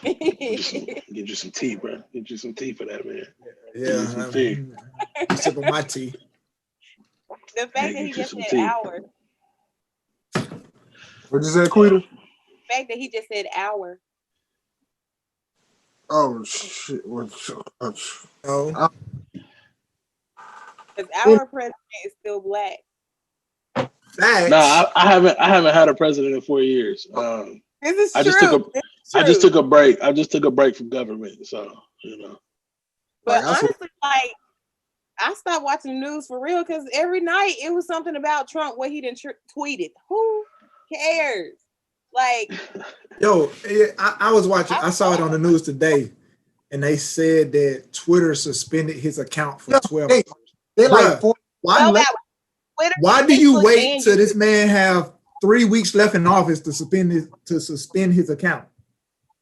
Get you some tea, bro. Get you some tea for that, man. Yeah, I'm sipping my tea. The fact that he just said hour. What'd you say, Quita? The fact that he just said hour. Oh shit! Because our president is still black. Facts. Nah, I haven't had a president in 4 years. This is I just true. took a I just took a break. I just took a break from government. So, you know. But Like, honestly, like, I stopped watching the news for real because every night it was something about Trump what he didn't tweeted. Who cares? Like, Yo, I was watching. I saw it on the news today, and they said that Twitter suspended his account for 12 hours. They like Bruh, 4 12 hours. Twitter, why do you Facebook, wait and till this YouTube. man have 3 weeks left in office to suspend his account?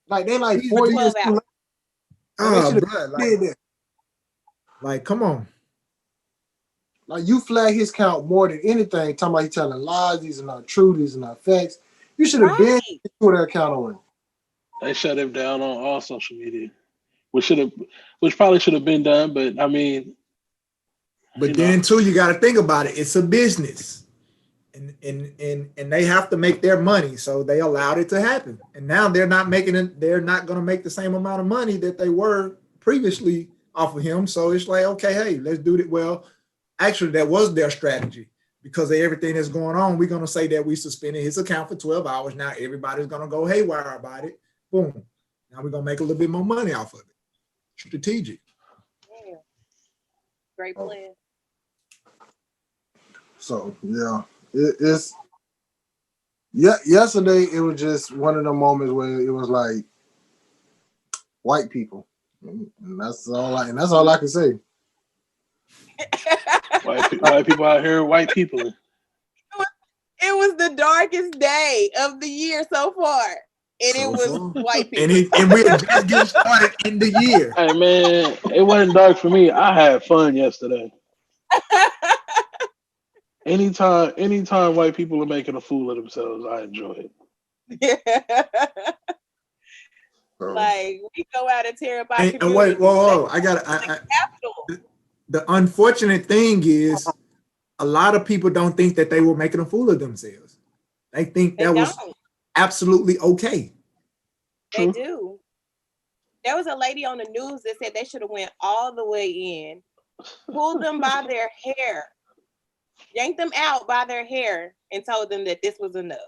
like they like He's 4 for years 12 too hours. late. Bruh, Did that. like, come on. Like you flag his count more than anything, talking about he telling lies, these are not true, these are not facts. You should have been Right. his Twitter account on. They shut him down on all social media. Which probably should have been done, but I mean, But then too, you got to think about it. It's a business, and they have to make their money, so they allowed it to happen. And now they're not making it. They're not going to make the same amount of money that they were previously off of him. So it's like, okay, hey, let's do it. Well, actually, that was their strategy because of everything that's going on. We're going to say that we suspended his account for 12 hours. Now everybody's going to go haywire about it. Boom. Now we're going to make a little bit more money off of it. Strategic. Yeah. Great plan. So yeah, it's yesterday it was just one of the moments where it was like white people, and that's all I can say. white people out here, white people. It was the darkest day of the year so far. And So it was far. white people. And we are just getting started in the year. Hey man, it wasn't dark for me. I had fun yesterday. Anytime white people are making a fool of themselves, I enjoy it. Like we go out and tear up our And wait, whoa, I got the unfortunate thing is a lot of people don't think that they were making a fool of themselves. They think that was absolutely okay. They do. There was a lady on the news that said they should have went all the way in, pulled them by their hair, yanked them out by their hair, and told them that this was enough.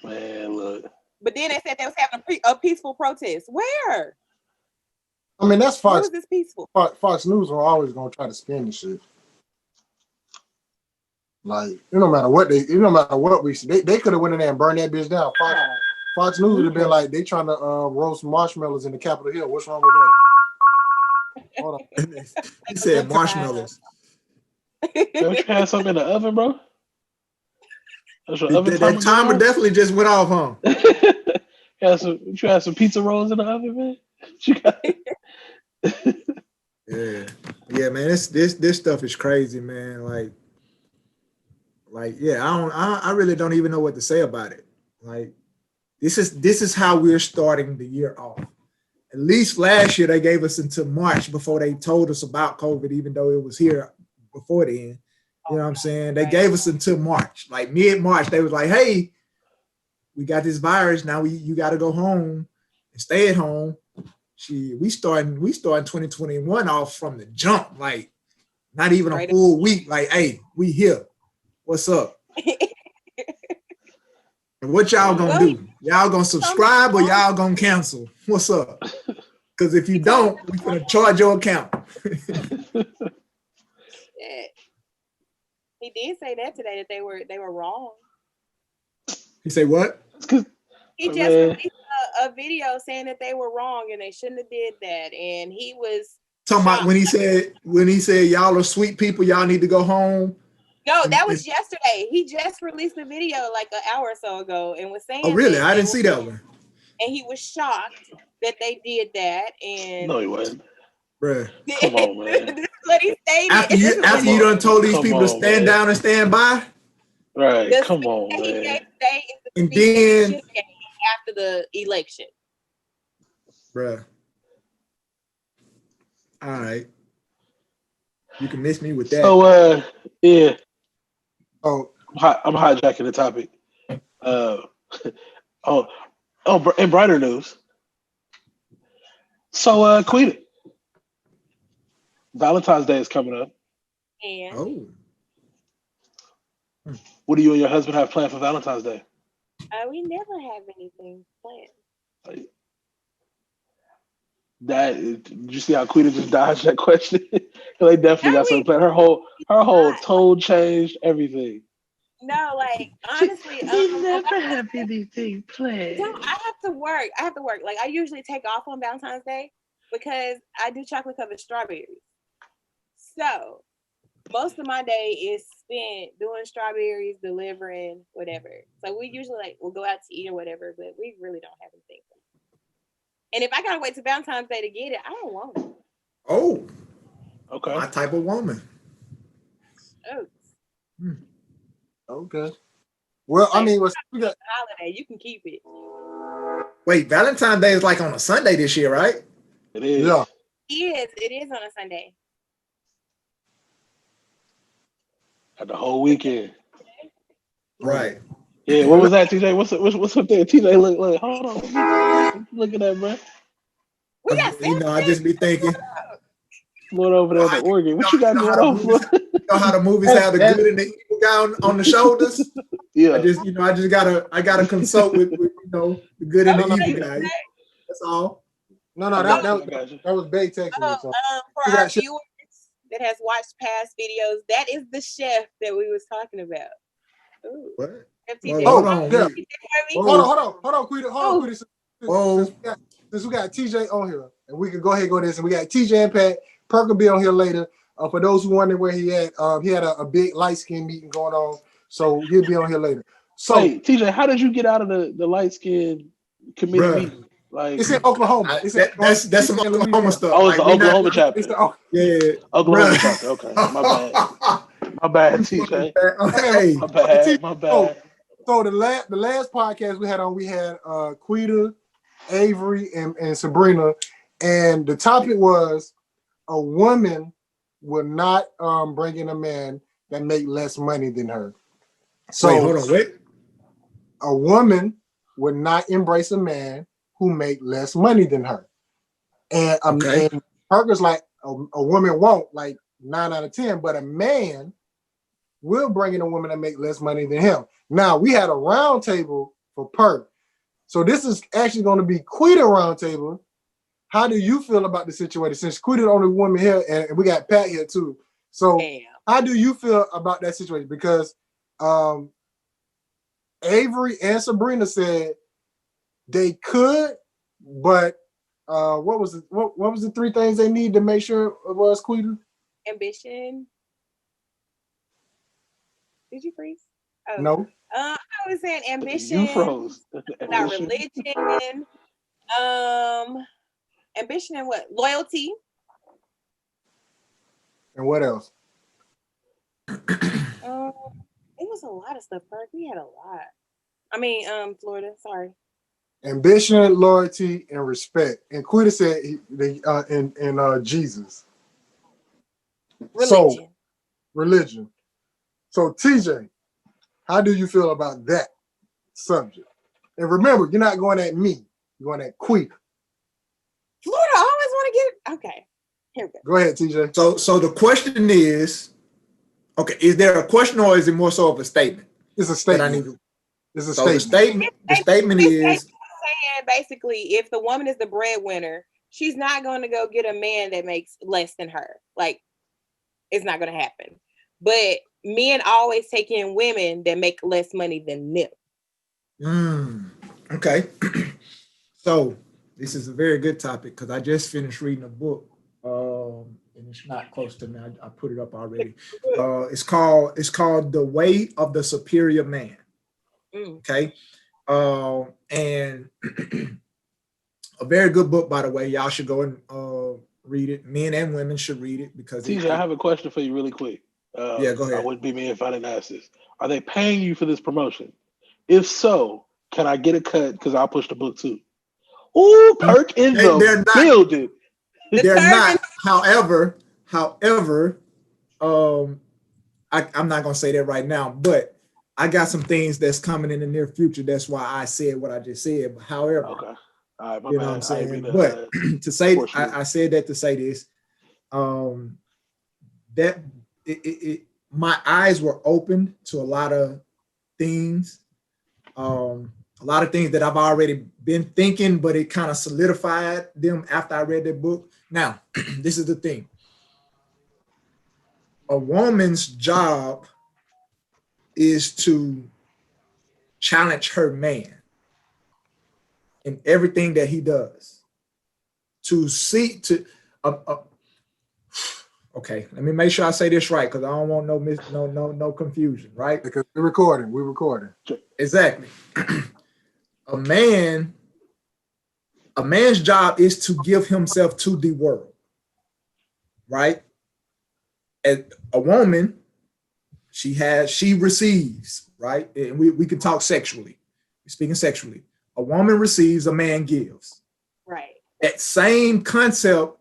Man, look. But then they said they was having a peaceful protest. Where? I mean, that's Fox. Where was this peaceful? Fox News are always gonna try to spin the shit. Like, no matter what we see, they could have went in there and burned that bitch down. Fox News would have been like, they trying to roast marshmallows in the Capitol Hill. What's wrong with that? Hold on. He said marshmallows. Don't you have something in the oven, bro? That timer definitely just went off, huh? You had some pizza rolls in the oven, man? Yeah, man. This stuff is crazy, man. Like, yeah, I really don't even know what to say about it. Like, this is how we're starting the year off. At least last year they gave us until March before they told us about COVID, even though it was here before then. You know what I'm saying? They gave us until March, like mid-March. They was like, "Hey, we got this virus now. You got to go home and stay at home." We starting 2021 off from the jump, like not even a full week. Like, hey, we here. What's up? And what y'all gonna do? Y'all gonna subscribe or y'all gonna cancel? What's up? Because if you don't, we're gonna charge your account. He did say that today that they were wrong. He say what? He just released a video saying that they were wrong and they shouldn't have did that. And he was talking about when he said y'all are sweet people, y'all need to go home. No, that was yesterday. He just released a video like an hour or so ago and was saying, oh really? I didn't see that one. And he was shocked that they did that. And no, he wasn't. Bruh. Come on, man. This is what he stated. After you done told these people to stand down and stand by. Right. Come on, man. And then after the election. Bruh. All right. You can miss me with that. So yeah. Oh, I'm hijacking the topic. And brighter news. So Quita, Valentine's Day is coming up. And What do you and your husband have planned for Valentine's Day? We never have anything planned. Like, did you see how Quita just dodged that question? They definitely got something planned. Her whole tone changed, everything. No, like honestly, we never have anything planned. I have to work. Like I usually take off on Valentine's Day because I do chocolate covered strawberries. So most of my day is spent doing strawberries, delivering, whatever. So we usually we'll go out to eat or whatever, but we really don't have anything. And if I gotta wait till Valentine's Day to get it, I don't want it. Oh, okay. My type of woman. Oh. Okay. Well, I mean, we got holiday. You can keep it. Wait, Valentine's Day is like on a Sunday this year, right? It is. Yeah. It is on a Sunday. At the whole weekend. Right. Yeah. What was that, TJ? What's up there? TJ, look. Hold on. What you looking at, bro? We got I just be thinking. Going over there to Oregon. What you got going on? You know how the movies have the good and the evil guy on the shoulders? Yeah. I gotta consult with the good and the evil guy. That's all. No, that was Bay texting me. So. For our viewers that has watched past videos, that is the chef that we was talking about. Ooh. What? Hold on, Quita. Since we got TJ on here, and we can go ahead and go this, and we got TJ and Pat. Perk will be on here later. For those who wonder where he at, he had a big light skin meeting going on, so he'll be on here later. So, hey, TJ, how did you get out of the light skin committee meeting? Like, it's in Oklahoma. That's some Oklahoma stuff. Oh, it's the Oklahoma chapter. Oklahoma chapter. Okay, my bad, TJ. My bad. So the last podcast we had on, we had Quita, Avery, and Sabrina, and the topic was a woman will not bring in a man that make less money than her. So wait. A woman would not embrace a man who make less money than her. And and Parker's like a woman won't, like 9 out of 10, but a man will bring in a woman that make less money than him. Now we had a round table for Perk. So this is actually going to be Quita round table. How do you feel about the situation? Since Quita's the only woman here, and we got Pat here too. So how do you feel about that situation? Because Avery and Sabrina said they could, but what was the 3 things they need to make sure it was Quita? Ambition. Did you freeze? Oh. No. I was saying ambition. You froze. Not religion. Ambition and what? Loyalty. And what else? It was a lot of stuff, Perk. We had a lot. I mean, Florida. Sorry. Ambition, loyalty, and respect. And Quita said in Jesus. Religion. So, religion. So TJ, how do you feel about that subject? And remember, you're not going at me. You're going at Quita. Florida always want to get okay. Here we go. Go ahead, TJ. So the question is, okay, is there a question or is it more so of a statement? It's a statement. It's a statement. The statement is saying basically, if the woman is the breadwinner, she's not going to go get a man that makes less than her. Like, it's not going to happen. But men always take in women that make less money than them. Okay. So this is a very good topic because I just finished reading a book, and it's not close to me. I put it up already. It's called The Way of the Superior Man. Okay. And a very good book, by the way. Y'all should go and read it. Men and women should read it because TJ, I have a question for you really quick. Yeah, go ahead. I wouldn't be me if I didn't ask this. Are they paying you for this promotion? If so, can I get a cut? Because I'll push the book too. Ooh, Perk in the building. They're not. However, I'm not gonna say that right now, but I got some things that's coming in the near future. That's why I said what I just said. However, okay. All right, my you bad. know what I'm saying? But to say, I said that to say this, that my eyes were opened to a lot of things. A lot of things that I've already been thinking, but it kind of solidified them after I read that book. Now, this is the thing. A woman's job is to challenge her man in everything that he does. Okay, let me make sure I say this right because I don't want no confusion, right? Because we're recording. Exactly. A man's job is to give himself to the world, right? And a woman, she receives, right? And we can talk sexually. We're speaking sexually. A woman receives, a man gives. Right. That same concept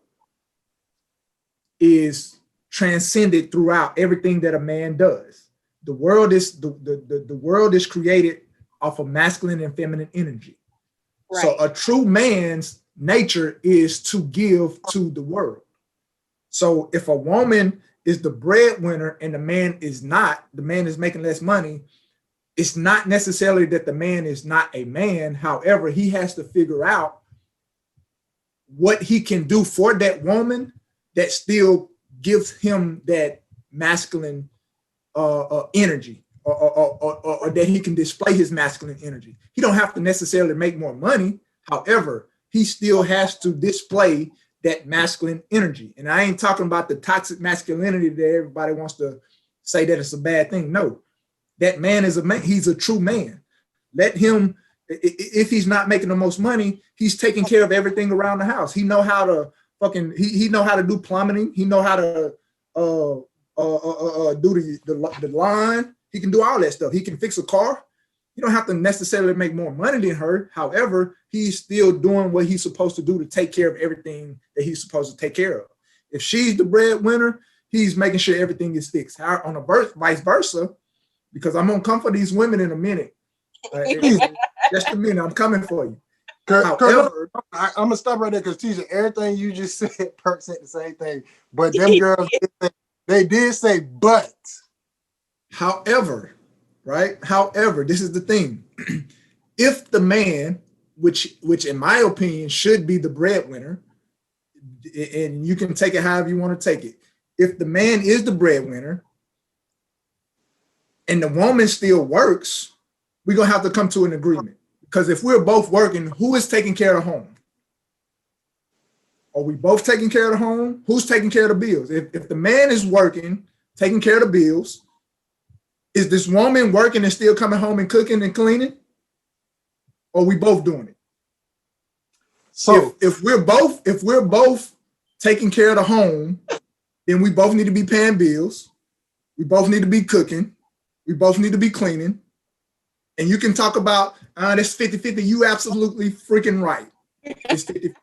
is transcended throughout everything that a man does. The world is the world is created off of masculine and feminine energy. Right. So a true man's nature is to give to the world. So if a woman is the breadwinner and the man is not, the man is making less money, it's not necessarily that the man is not a man. However, he has to figure out what he can do for that woman that still gives him that masculine energy, or that he can display his masculine energy. He don't have to necessarily make more money. However, he still has to display that masculine energy. And I ain't talking about the toxic masculinity that everybody wants to say that it's a bad thing. No, that man is a man. He's a true man. Let him, if he's not making the most money, he's taking care of everything around the house. He know how to he know how to do plumbing. He know how to do the line. He can do all that stuff. He can fix a car. You don't have to necessarily make more money than her. However, he's still doing what he's supposed to do to take care of everything that he's supposed to take care of. If she's the breadwinner, he's making sure everything is fixed. On the vice versa, because I'm gonna come for these women in a minute. Just a minute, I'm coming for you. However, I'm gonna stop right there because Tisha, everything you just said, Perk said the same thing, but them girls they did say but. However, right? However, this is the thing. If the man, which in my opinion should be the breadwinner, and you can take it however you want to take it. If the man is the breadwinner and the woman still works, we're gonna have to come to an agreement. Because if we're both working, who is taking care of the home? Are we both taking care of the home? Who's taking care of the bills? If the man is working, taking care of the bills, is this woman working and still coming home and cooking and cleaning? Or are we both doing it? So if we're both taking care of the home, then we both need to be paying bills. We both need to be cooking. We both need to be cleaning. And you can talk about that's 50-50. You absolutely freaking right. It's 50.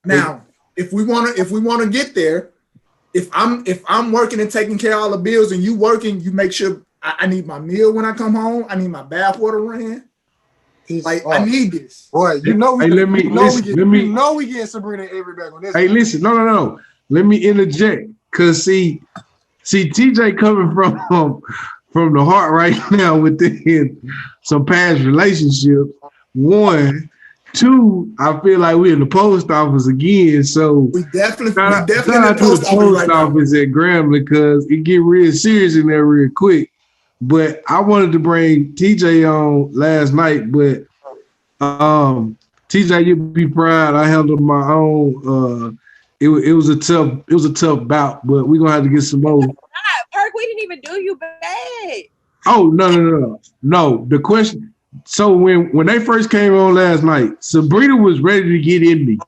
Now, if we want to get there, if I'm working and taking care of all the bills and you working, you make sure I need my meal when I come home. I need my bath water ran. I need this. Boy, you know we getting Sabrina Avery back on this. Hey, listen, no. Let me interject. Cause see TJ coming from the heart right now within some past relationships. 1, 2, I feel like we're in the post office again. So we definitely shout out to the post office at Grambling because it get real serious in there real quick. But I wanted to bring TJ on last night, but TJ, you'll be proud. I handled my own. It was a tough bout, but we're gonna have to get some more. Perk, we didn't even do you bad. Oh, no. The question. So when they first came on last night, Sabrina was ready to get in me.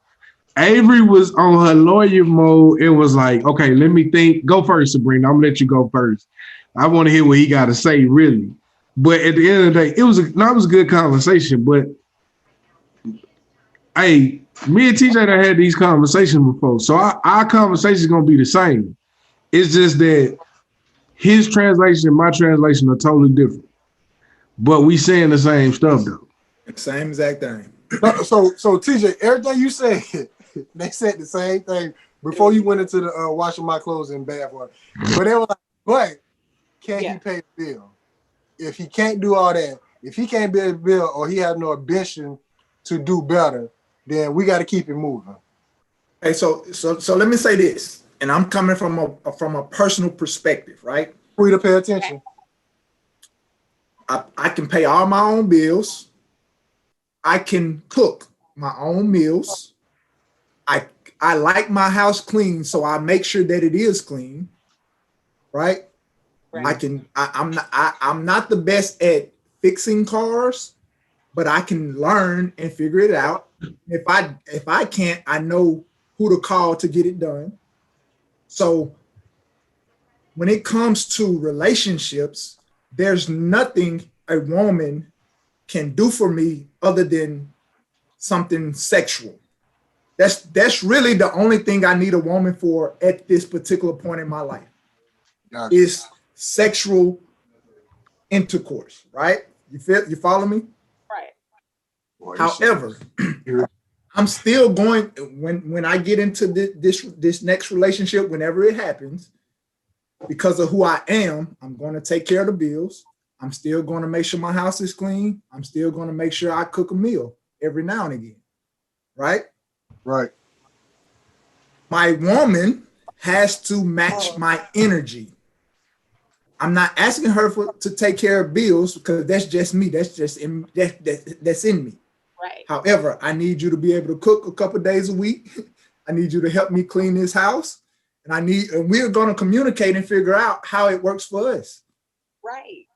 Avery was on her lawyer mode and was like, okay, let me think. Go first, Sabrina. I'm gonna let you go first. I want to hear what he got to say, really. But at the end of the day, it was a good conversation. But hey, me and TJ done had these conversations before, so our conversation is gonna be the same. It's just that his translation and my translation are totally different, but we saying the same stuff though. Same exact thing. So TJ, everything you said, they said the same thing before you went into the washing my clothes in bath water. But they were like, But can Yeah. he pay the bill? If he can't do all that, if he can't pay the bill or he has no ambition to do better, then we got to keep it moving. Hey, so let me say this, and I'm coming from a personal perspective, right? Free to pay attention. I can pay all my own bills. I can cook my own meals. I like my house clean, so I make sure that it is clean, right? Right. I'm not the best at fixing cars, but I can learn and figure it out. If I can't, I know who to call to get it done. So when it comes to relationships, there's nothing a woman can do for me other than something sexual. That's really the only thing I need a woman for at this particular point in my life. Gotcha. Is sexual intercourse, right? You follow me? Right. Boy, However, I'm still going when I get into this next relationship, whenever it happens, because of who I am, I'm going to take care of the bills. I'm still going to make sure my house is clean. I'm still going to make sure I cook a meal every now and again, right? Right. My woman has to match my energy. I'm not asking her to take care of bills because that's just me. That's just that's in me. Right. However, I need you to be able to cook a couple days a week. I need you to help me clean this house, and we're going to communicate and figure out how it works for us. Right.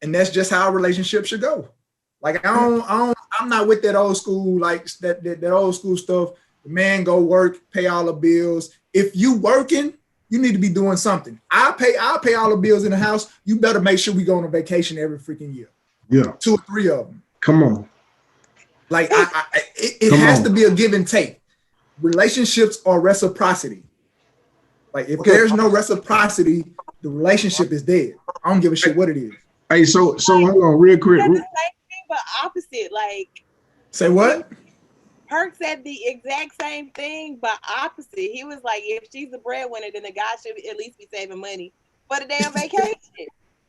And that's just how a relationship should go. Like I'm not with that old school, like that old school stuff. The man go work, pay all the bills. If you working, you need to be doing something. I'll pay all the bills in the house. You better make sure we go on a vacation every freaking year. Yeah. 2 or 3 of them. Come on. Like it has to be a give and take. Relationships are reciprocity. Like if there's no reciprocity, the relationship is dead. I don't give a shit what it is. Hey, so hold on real quick. That's the same thing, but opposite. Like, say what? Perk said the exact same thing, but opposite. He was like, if she's the breadwinner, then the guy should at least be saving money for the damn vacation.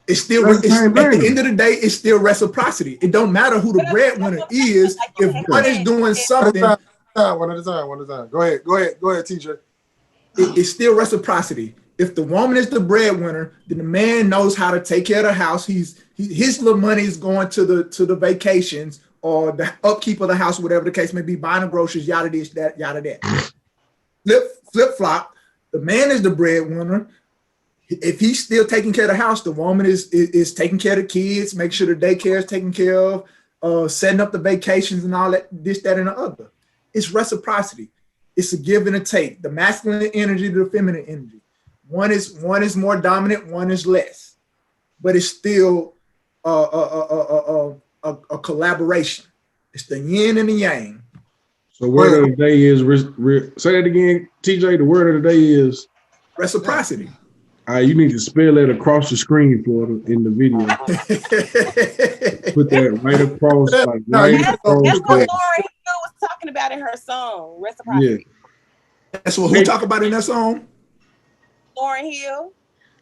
It's still at the end of the day, it's still reciprocity. It don't matter who the breadwinner is. If one is doing something, one at a time. Go ahead, TJ. It's still reciprocity. If the woman is the breadwinner, then the man knows how to take care of the house. His little money is going to the vacations or the upkeep of the house, whatever the case may be, buying the groceries, yada this, that, yada that. Flip flop. The man is the breadwinner. If he's still taking care of the house, the woman is taking care of the kids, make sure the daycare is taken care of, setting up the vacations and all that, this, that, and the other. It's reciprocity. It's a give and a take. The masculine energy to the feminine energy. One is more dominant, one is less, but it's still a collaboration. It's the yin and the yang. So word of the day is say that again, TJ. The word of the day is reciprocity. You need to spell it across the screen in the video. Put that right across, like right across. That's what Lauryn Hill was talking about in her song, Reciprocity. Yeah. That's what who talk about in that song? Lauryn Hill.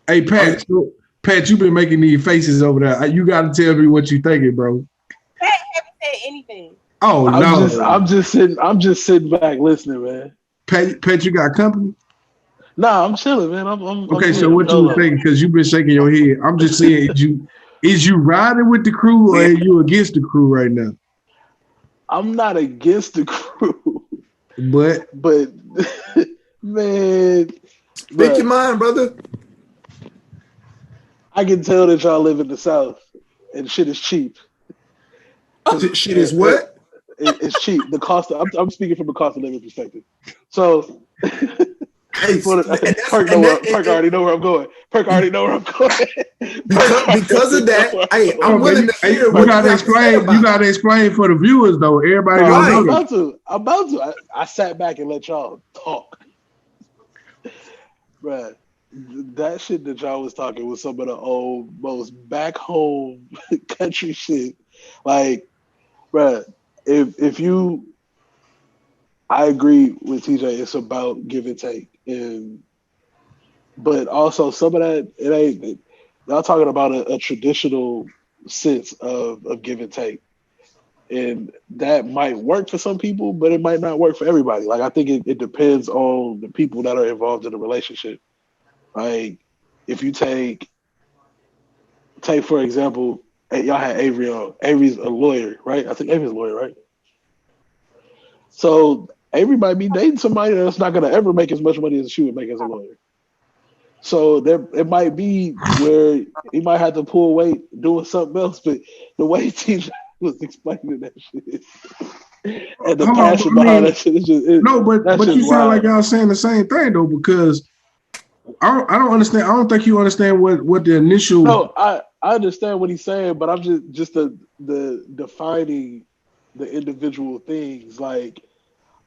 Hey Pat, Pat, you've been making these faces over there. You got to tell me what you thinking, bro. Pat haven't said anything. Oh no, I'm just sitting back listening, man. Pat, you got company? Nah, I'm chilling, man. I'm okay. So what you were thinking? Because you've been shaking your head. I'm just saying, is you riding with the crew or are you against the crew right now? I'm not against the crew, but man, speak your mind, brother. I can tell that y'all live in the South and shit is cheap. Shit is what? It's cheap. The cost. I'm speaking from a cost of living perspective. So. Perk already know where I'm going. Perk already know where I'm going. because of that, hey, I'm willing to hear what you gotta explain. You gotta explain for the viewers, though. Everybody I'm about to. I sat back and let y'all talk. Bruh, that shit that y'all was talking was some of the old, most back home country shit. Like, bruh, if you, I agree with TJ. It's about give and take, and but also some of that it ain't. Y'all talking about a traditional sense of give and take, and that might work for some people, but it might not work for everybody. Like I think it depends on the people that are involved in the relationship. Like if you take for example, y'all had Avery on. Avery's a lawyer, right? I think Avery's a lawyer, right? So Avery might be dating somebody that's not going to ever make as much money as she would make as a lawyer. So there, it might be where he might have to pull weight doing something else. But the way TJ was explaining that shit and the Hold on, passion behind that shit, no, but just you sound like wild. y'all saying the same thing though, because I don't understand. I don't think you understand what the initial. No, I understand what he's saying, but I'm just the defining the individual things. Like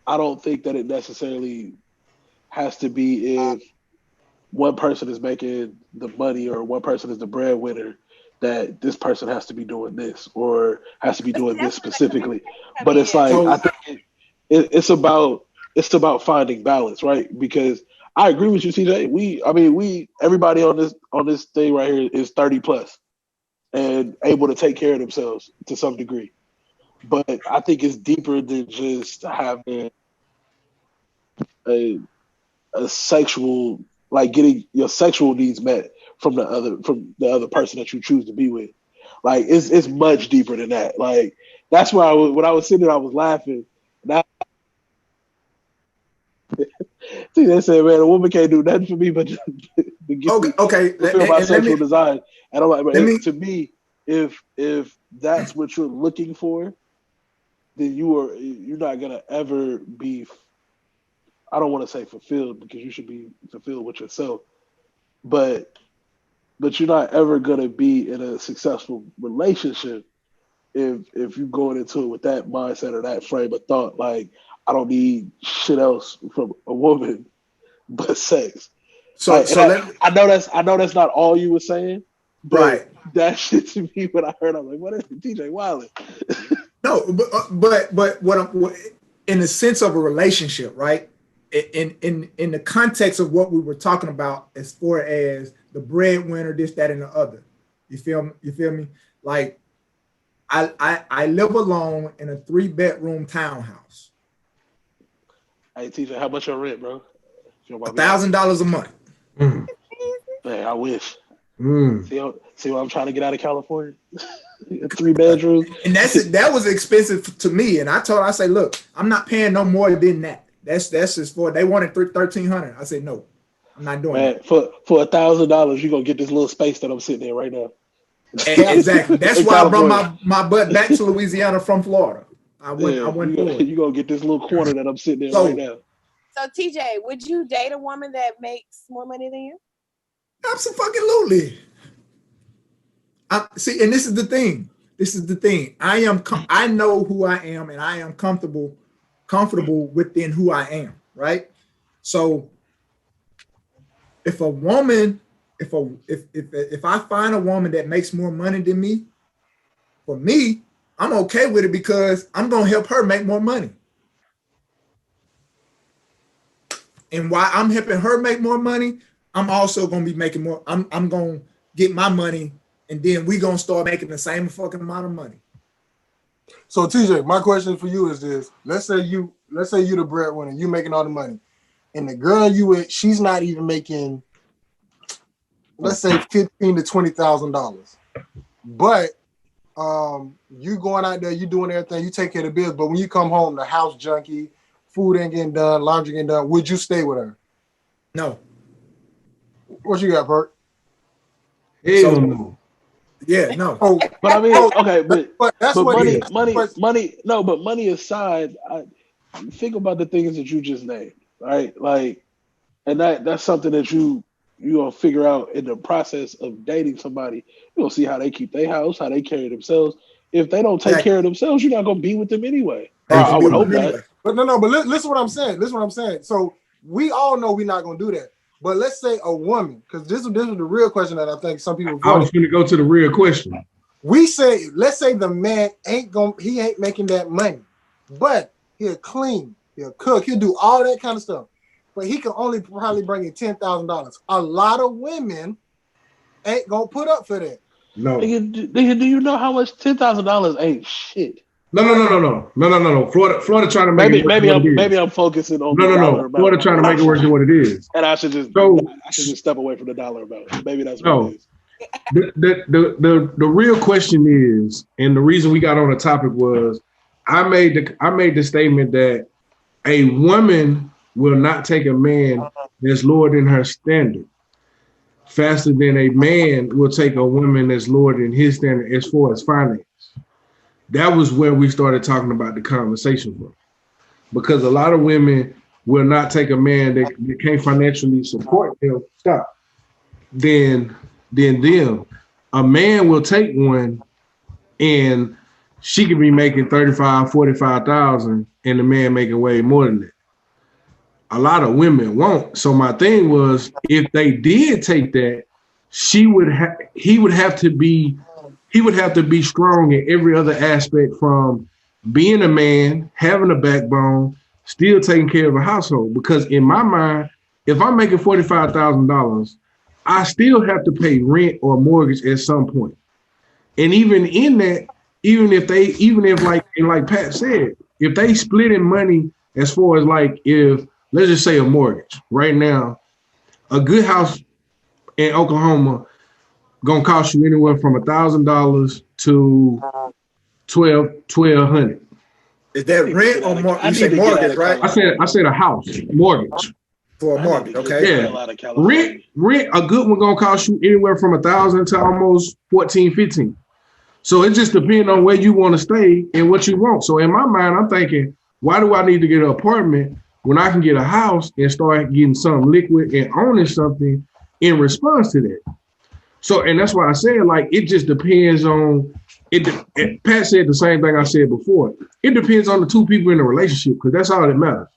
I don't think that it necessarily has to be if one person is making the money or one person is the breadwinner that this person has to be doing this or has to be But see, doing this that's where the specifically. communication come But it's in. like I So think it's about finding balance, right? Because I agree with you, CJ. We everybody on this thing right here is 30 plus and able to take care of themselves to some degree. But I think it's deeper than just having a sexual, like getting your sexual needs met from the other person that you choose to be with. Like it's much deeper than that. Like that's why when I was sitting there I was laughing. Now see they said, man, a woman can't do nothing for me but to get me okay. fulfill my And let me sexual desires. And I'm like, let me to me, if that's what you're looking for, then you're not gonna ever be, I don't want to say fulfilled because you should be fulfilled with yourself, but you're not ever gonna be in a successful relationship if you're going into it with that mindset or that frame of thought. Like I don't need shit else from a woman but sex. so Like, and so let me, I know that's not all you were saying, but right. that shit to me when I heard, I'm like, what is it, TJ Wiley? No, but what in the sense of a relationship, right? In the context of what we were talking about, as far as the breadwinner, this, that, and the other. You feel me? You feel me? Like I live alone in a 3-bedroom townhouse. Hey TJ, how much your rent, bro? If you don't mind me asking. $1,000 a month. Mm, Man, I wish. mm. See what I'm trying to get out of California? 3 bedrooms. And that was expensive to me. And I say, look, I'm not paying no more than that. That's just for they wanted 1,300. I said, no, I'm not doing Man, that. for $1,000, you're gonna get this little space that I'm sitting in right now. Exactly. That's In why I brought California. my butt back to Louisiana from Florida. Yeah, I went for it. you gonna get this little corner that I'm sitting in right So now. So TJ, would you date a woman that makes more money than you? absolutely. See, and this is the thing. This is the thing. I know who I am, and I am comfortable within who I am. Right. So if a woman, if I find a woman that makes more money than me, for me, I'm okay with it because I'm gonna help her make more money. And while I'm helping her make more money, I'm also gonna be making more. I'm gonna get my money, and then we gonna start making the same fucking amount of money. So TJ, my question for you is this: let's say you the breadwinner, you making all the money, and the girl you with, she's not even making, let's say $15,000 to $20,000, but you going out there, you doing everything, you take care of the bills, but when you come home, the house junkie, food ain't getting done, laundry getting done. Would you stay with her? No. What you got, Perk? Hell So no. yeah, no. Oh, But I mean, okay, that's but what Yeah. money. No, but money aside, think about the things that you just named, right? Like, and that's something that you gonna figure out in the process of dating somebody. You gonna see how they keep their house, how they carry themselves. If they don't take Exactly. care of themselves, you're not gonna be with them anyway. Or Not I gonna be would with hope them not. anyway. But no, but listen what I'm saying. Listen what I'm saying. So we all know we're not gonna do that. But let's say a woman, because this is the real question that I think some people I was avoid. going to go to the real question. We say, let's say the man he ain't making that money, but he'll clean, he'll cook, he'll do all that kind of stuff. but he can only probably bring in $10,000. A lot of women ain't gonna put up for that. No. Nigga, do you know how much $10,000 ain't shit? No. Florida trying to make it work. Maybe I'm focusing on the dollar No. amount. Florida trying to make it work than what it is. And I should just step away from the dollar amount. Maybe that's what it is. The real question is, and the reason we got on the topic was, I made the statement that a woman will not take a man that's lower than her standard faster than a man will take a woman that's lower than his standard as far as finance. That was where we started talking about the conversation from. Because a lot of women will not take a man that can't financially support them. Then them. A man will take one and she could be making 35, 45,000 and the man making way more than that. A lot of women won't. So my thing was, if they did take that, he would have to be strong in every other aspect, from being a man, having a backbone, still taking care of a household. Because in my mind, if I'm making $45,000, I still have to pay rent or mortgage at some point. And even in that, even if like Pat said, if they split in money, as far as like, if let's just say a mortgage right now, a good house in Oklahoma gonna cost you anywhere from $1,000 to $1,200. Is that rent or mortgage? You said mortgage, right? I said a house mortgage. For a mortgage, okay. Yeah. Rent, a good one gonna cost you anywhere from $1,000 to almost $1,400, $1,500. So it just depends on where you want to stay and what you want. So in my mind, I'm thinking, why do I need to get an apartment when I can get a house and start getting something liquid and owning something in response to that? So, and that's why I said, like, it just depends on it. Pat said the same thing I said before. It depends on the two people in the relationship, because that's all that matters.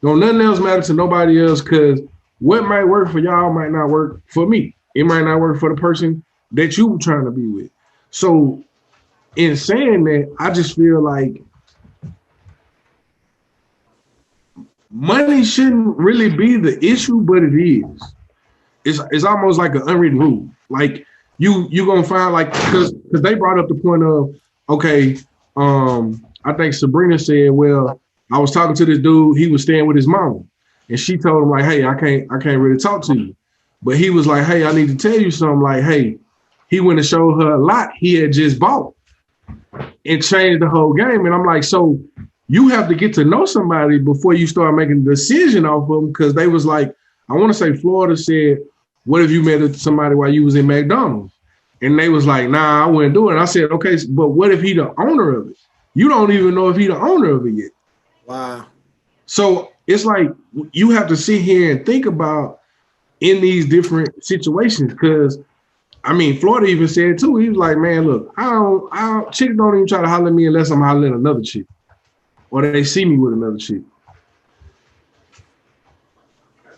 Don't nothing else matter to nobody else, because what might work for y'all might not work for me. It might not work for the person that you were trying to be with. So in saying that, I just feel like money shouldn't really be the issue, but it is. It's almost like an unwritten rule. Like you gonna find, like, because they brought up the point of, okay, I think Sabrina said, well, I was talking to this dude, he was staying with his mom, and she told him, like, hey, I can't really talk to you. But he was like, hey, I need to tell you something. Like, hey, he went and showed her a lot he had just bought and changed the whole game. And I'm like, so you have to get to know somebody before you start making a decision off of them. Because they was like, I want to say Florida said, what if you met somebody while you was in McDonald's? And they was like, nah, I wouldn't do it. And I said, okay, but what if he the owner of it? You don't even know if he the owner of it yet. Wow. So it's like, you have to sit here and think about in these different situations. Because I mean, Florida even said too, he was like, man, look, chicks don't even try to holler at me unless I'm hollering at another chick or they see me with another chick.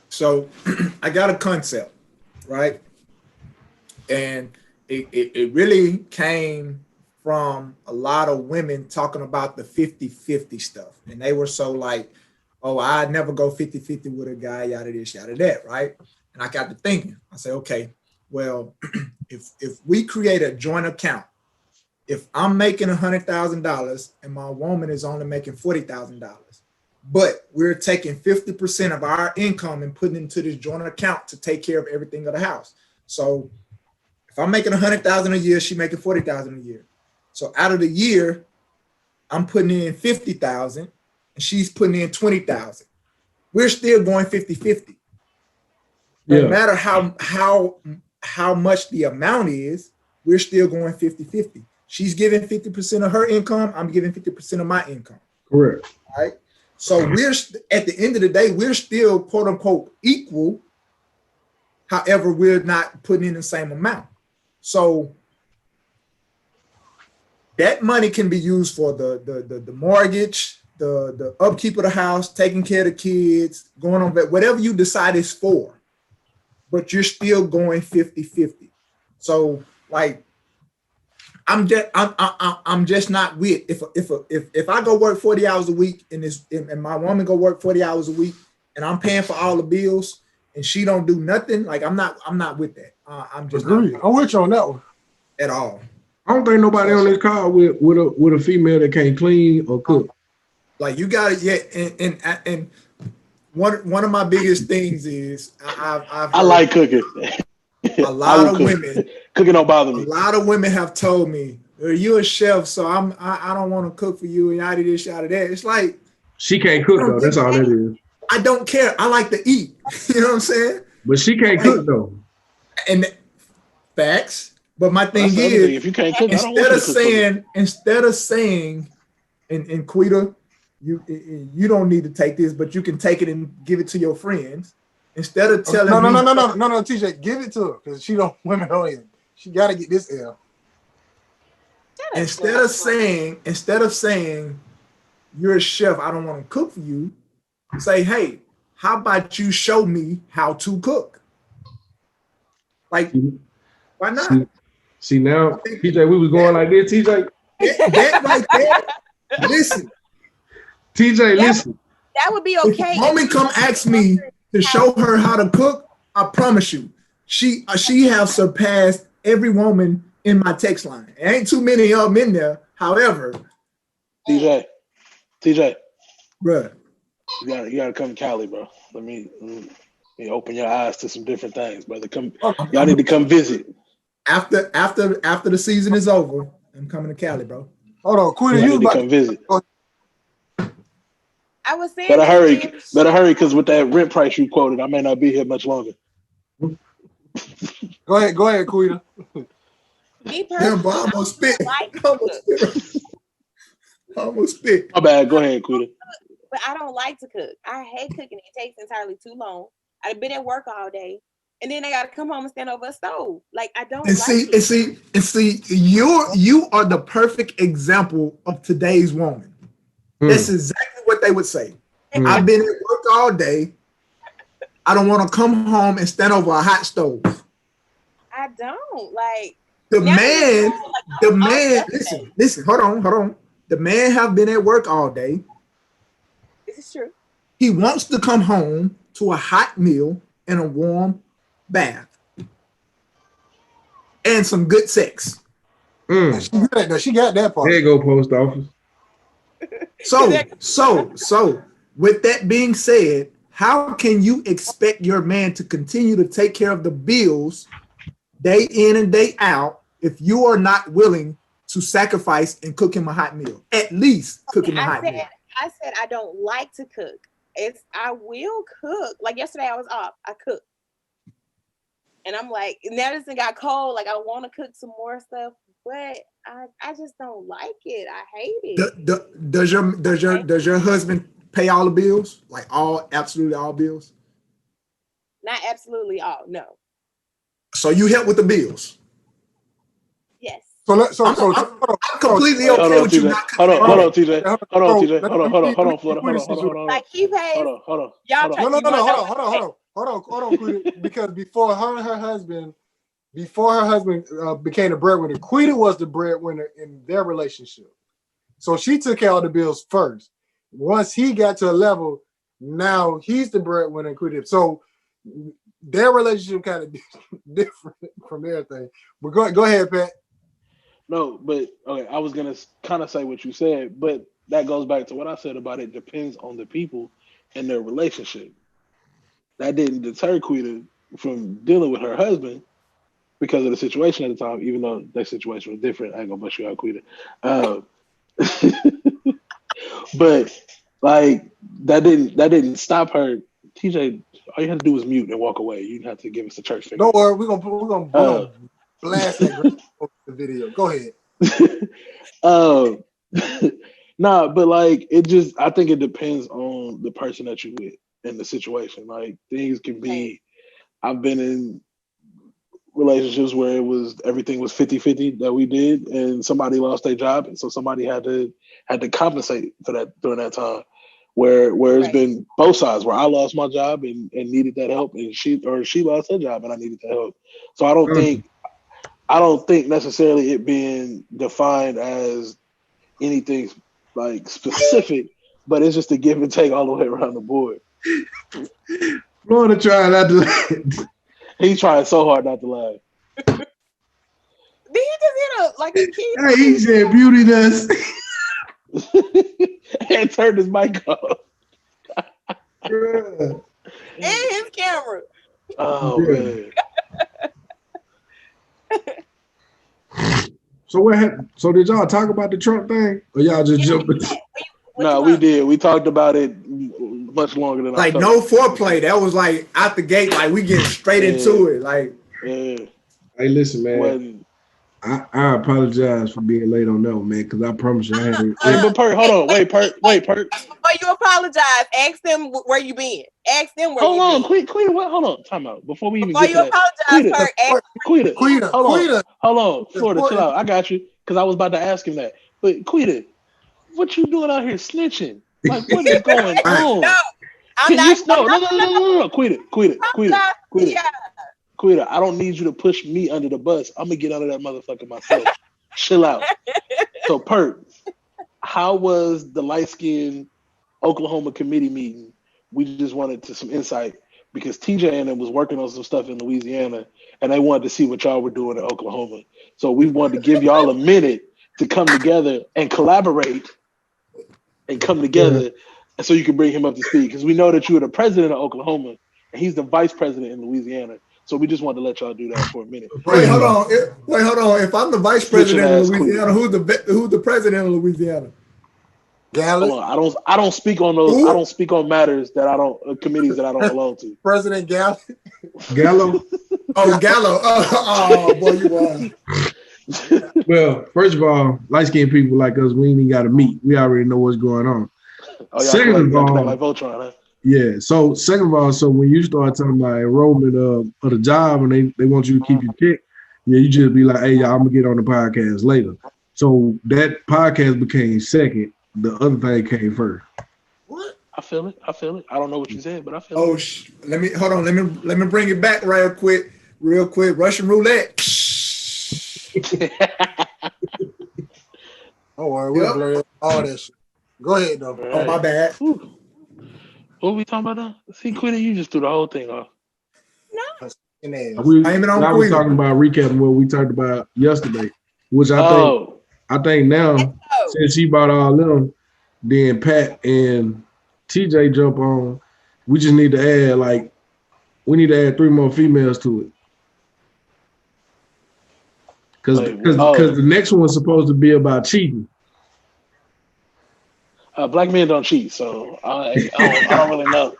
So I got a concept, right? And it really came from a lot of women talking about the 50-50 stuff. And they were so like, oh, I'd never go 50-50 with a guy, yada this, yada that, right? And I got to thinking, I said, okay, well, if we create a joint account, if I'm making $100,000 and my woman is only making $40,000, but we're taking 50% of our income and putting it into this joint account to take care of everything of the house. So if I'm making $100,000 a year, she's making $40,000 a year. So out of the year, I'm putting in $50,000 and she's putting in $20,000. We're still going 50-50. No matter how much the amount is, we're still going 50-50. She's giving 50% of her income. I'm giving 50% of my income. Correct. Right. So we're at the end of the day, we're still quote unquote equal. However, we're not putting in the same amount. So that money can be used for the mortgage, the upkeep of the house, taking care of the kids, going on whatever you decide is for. But you're still going 50-50. So like, I'm just not with if I go work 40 hours a week and my woman go work 40 hours a week and I'm paying for all the bills, and she don't do nothing, like I'm not with that. I'm just not Agreed. with I'm with you on that one. it at all. I don't think nobody on this call with a female that can't clean or cook. Like you got it, yeah. And one of my biggest things is I've I like cooking. a lot of women. Cooking don't bother A me. lot of women have told me, "You a chef, so I don't want to cook for you and yada this, yada that." It's like She can't cook though. That's all that is. I don't care. I like to eat. You know what I'm saying? But she can't cook though. And facts. But my thing That's the other is, thing. If you can't cook, I don't want you to cook for me. instead of saying, and Quita, you don't need to take this, but you can take it and give it to your friends. Instead of telling no, me, TJ, give it to her because women don't even. She got to get this L. Instead of saying you're a chef, I don't want to cook for you. Say, hey, how about you show me how to cook? Like, why not? See now, TJ, we was going like this, TJ. That right there. Listen, TJ, listen. That would be if okay. a woman come ask me to show her how to cook, I promise you, she have surpassed every woman in my text line. There ain't too many of them in there. However, TJ, bruh, you gotta come to Cali, bro. Let me open your eyes to some different things, brother. Y'all need to come visit. After the season is over, I'm coming to Cali, bro. Hold on, Quita, You need to come visit. I was saying Better hurry, because with that rent price you quoted, I may not be here much longer. Go ahead, Quita. Me Damn, personally, bro, I almost spit. Almost spit. My bad. Go ahead, Quita. but I don't like to cook. I hate cooking. It takes entirely too long. I've been at work all day, and then I gotta come home and stand over a stove. Like I don't. See, you are the perfect example of today's woman. That's exactly what they would say. I've been at work all day. I don't want to come home and stand over a hot stove. I don't like the man. Listen. Hold on. The man have been at work all day. This is true. He wants to come home to a hot meal and a warm bath and some good sex. She got that part. There you go, post office. So, with that being said, how can you expect your man to continue to take care of the bills day in and day out if you are not willing to sacrifice and cook him a hot meal? At least cook him a hot meal. I said I don't like to cook. I will cook. Like yesterday I was off. I cooked. And I'm like, now this thing got cold. Like I want to cook some more stuff, but I just don't like it. I hate it. Does your husband pay all the bills? Like absolutely all bills? Not absolutely all, no. So you help with the bills? Yes. I'm completely okay with you not. Hold on, TJ. Hold on, Florida. Like he pays. Hold on. Y'all Hold on, Quita, because before her husband became the breadwinner, Quita was the breadwinner in their relationship. So she took care of the bills first. Once he got to a level, now he's the breadwinner. Quita. So their relationship kind of different from everything. But go ahead, Pat. No, but okay, I was gonna kind of say what you said, but that goes back to what I said about it depends on the people and their relationship. That didn't deter Quita from dealing with her husband because of the situation at the time, even though that situation was different. I ain't gonna bust you out, Quita. But like that didn't stop her. TJ, all you had to do was mute and walk away. You didn't have to give us a church figure. Don't worry, we're gonna blast that the video. Go ahead. Nah, but like I think it depends on the person that you're with and the situation. Like things can be. I've been in relationships where everything was 50-50 that we did, and somebody lost their job, and so somebody had to compensate for that during that time. Where it's been both sides, where I lost my job and needed that help, and she lost her job and I needed that help. So I don't think necessarily it being defined as anything like specific, but it's just a give and take all the way around the board. Florida trying not to laugh. He's trying so hard not to laugh. Did he just hit a like a kid? Hey, he said beauty does. And turned his mic off. And his camera. Oh man. So what happened? So did y'all talk about the Trump thing, or y'all just jumped? No, we did. We talked about it much longer than like I no foreplay. That was like out the gate. Like we get straight into it. Like, yeah. Hey, listen, man. When, I apologize for being late on that one, man, because I promise you I ain't. but Perk, hold on, wait, Perk. Before you apologize, ask them where you been. Ask them where Hold you on, been. Quita, what? Hold on, time out. Before we even Before get you to that, apologize, Perk, ask Quita, hold on, Florida, Important. chill out. I got you, because I was about to ask him that. But Quita, what you doing out here snitching? Like, what is going on? No, I'm not. No. Quita. Yeah. Quita, I don't need you to push me under the bus. I'm gonna get under that motherfucker myself. Chill out. So, Perk, how was the light-skinned Oklahoma committee meeting? We just wanted some insight because TJ and them was working on some stuff in Louisiana, and they wanted to see what y'all were doing in Oklahoma. So we wanted to give y'all a minute to come together and collaborate and come together, and so you can bring him up to speed because we know that you are the president of Oklahoma and he's the vice president in Louisiana. So we just wanted to let y'all do that for a minute. wait, hold on. If I'm the vice president of Louisiana, who's the president of Louisiana? Gallup. Hold on. I don't speak on those. I don't speak on matters that I don't committees that I don't belong to. President Gallo. Oh, Gallo. Oh, boy, you are. Well, first of all, light-skinned people like us, we ain't even got to meet. We already know what's going on. Oh, Second of all, like Voltron, huh? yeah. So second of all, so when you start talking about enrollment of the job and they want you to keep your check, yeah, you just be like, hey, y'all, I'm gonna get on the podcast later. So that podcast became second. The other thing came first. What? I feel it. I don't know what you said, but I feel Oh, it. let me bring it back real quick. Russian roulette. Don't worry, we'll blur all that shit. Go ahead, though. Oh, my bad. Ooh. What are we talking about now? See, Quita, you just threw the whole thing off. In there. I Quita. was talking about recapping what we talked about yesterday, which I think now since she bought all them, then Pat and TJ jump on. We just need to add add 3 more females to it. Because the next one's supposed to be about cheating. Black men don't cheat, so I don't really know.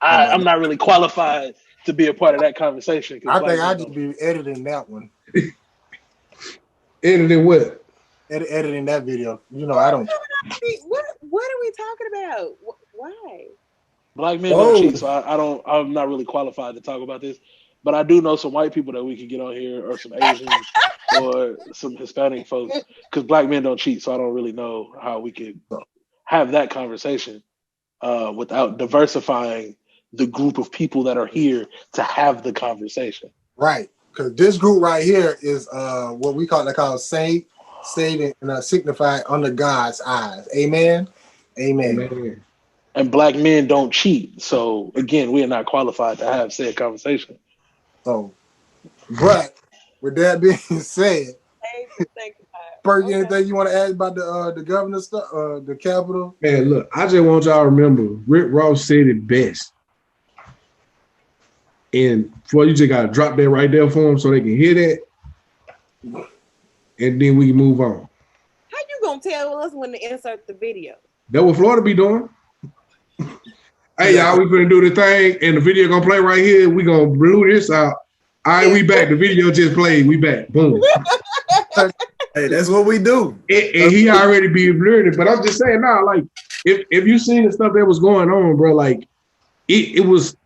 I'm not really qualified to be a part of that conversation. I think I'd just be editing that one. Editing what? Editing that video. You know, I don't. What are we talking about? Why? Black men don't cheat, so I'm not really qualified to talk about this. But I do know some white people that we could get on here, or some Asians, or some Hispanic folks, because black men don't cheat. So I don't really know how we could have that conversation without diversifying the group of people that are here to have the conversation. Right, because this group right here is what we call saved and signified under God's eyes. Amen. Amen. And black men don't cheat. So again, we are not qualified to have said conversation. So, but with that being said, Perk, anything you want to add about the governor stuff, the Capitol? Man, look, I just want y'all to remember, Rick Ross said it best. And for you just gotta drop that right there for them so they can hear that, and then we can move on. How you gonna tell us when to insert the video? That's what Florida be doing. Hey, y'all, we gonna do the thing, and the video gonna play right here. We gonna blew this out. All right, we back. The video just played. We back. Boom. Hey, that's what we do. And he already be blurred. But I'm just saying now, like, if you seen the stuff that was going on, bro, like, it was.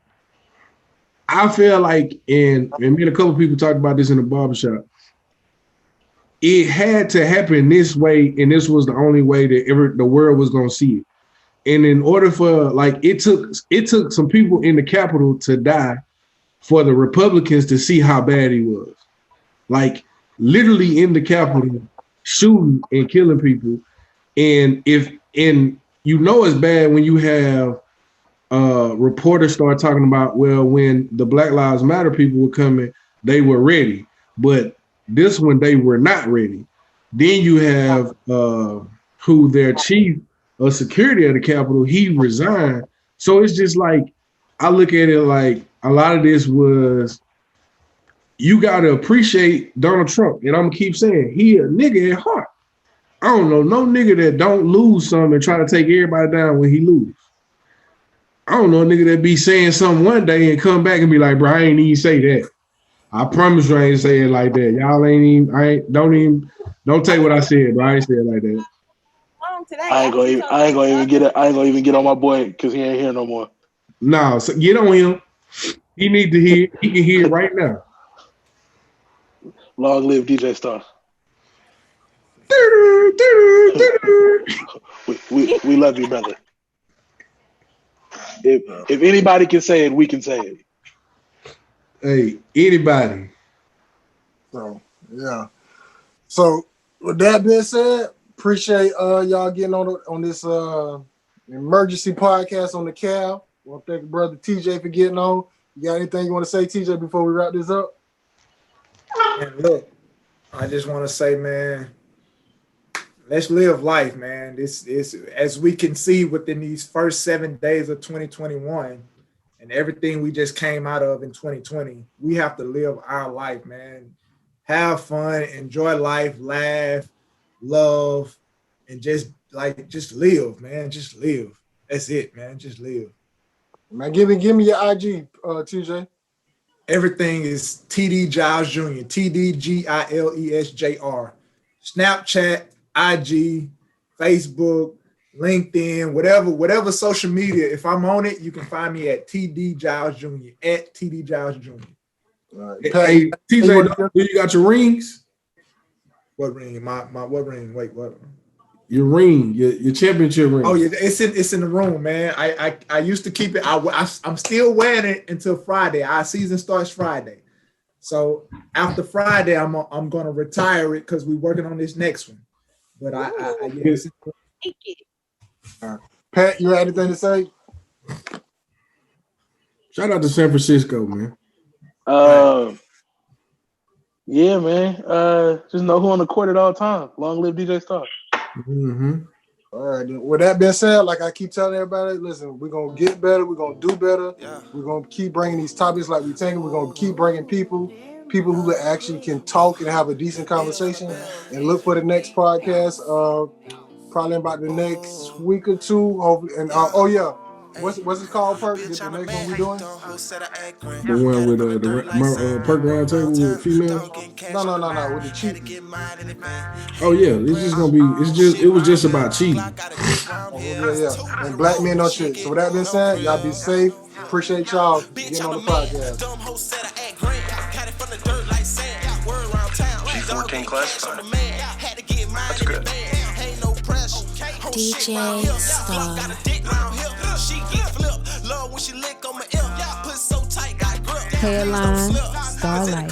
I feel like, and me and a couple people talked about this in the barbershop. It had to happen this way, and this was the only way that the world was gonna see it. And in order for, like, it took some people in the Capitol to die for the Republicans to see how bad he was. Like, literally in the Capitol, shooting and killing people. And you know it's bad when you have reporters started talking about, well, when the Black Lives Matter people were coming, they were ready, but this one they were not ready. Then you have who their chief of security at the Capitol, he resigned. So it's just like, I look at it like a lot of this was, you got to appreciate Donald Trump. And I'm going to keep saying, he a nigga at heart. I don't know no nigga that don't lose something and try to take everybody down when he lose. I don't know a nigga that be saying something one day and come back and be like, bro, I ain't even say that. I promise you I ain't say it like that. Y'all ain't even, don't take what I said, bro. I ain't say it like that. I ain't gonna even get on my boy because he ain't here no more. No, so get on him. He need to hear. He can hear it right now. Long live DJ Star. we love you, brother. If anybody can say it, we can say it. Hey, anybody. So yeah. So with that being said, appreciate y'all getting on this emergency podcast on the Cal. Well, thank you, brother TJ, for getting on. You got anything you want to say, TJ, before we wrap this up? And look, I just want to say, man, let's live life, man. This is, as we can see within these first 7 days of 2021 and everything we just came out of in 2020, we have to live our life, man. Have fun, enjoy life, laugh, love, and just live, man. Just live. That's it, man. Just live. Man, give me your IG, TJ. Everything is TD Giles Jr. TDGILESJR. Snapchat, IG, Facebook, LinkedIn, whatever social media. If I'm on it, you can find me at TD Giles Jr. At TD Giles Jr. Hey, TJ, do you got your rings? What ring? My what ring? Wait, what? Your ring, your championship ring. Oh yeah, it's in the room, man. I used to keep it. I'm still wearing it until Friday. Our season starts Friday, so after Friday, I'm gonna retire it because we're working on this next one. But yes. Pat, you have anything to say? Shout out to San Francisco, man. Yeah, man. Just know who on the court at all time. Long live DJ Star. Mm-hmm. All right. With that being said, like I keep telling everybody, listen, we're gonna get better. We're gonna do better. Yeah. We're gonna keep bringing these topics like we're taking. We're gonna keep bringing people who actually can talk and have a decent conversation. And look for the next podcast. Probably about the next week or two. Hopefully. And oh yeah. What's it called, Perk? The next one we doing? The one with the Perk round table with females? No, with the cheating. Oh yeah, it was just about cheating. Yeah. And black men don't shit. So with that being said, y'all be safe. Appreciate y'all getting on the podcast. G14 classified. That's good. DJ Star. Hairline, Starlight.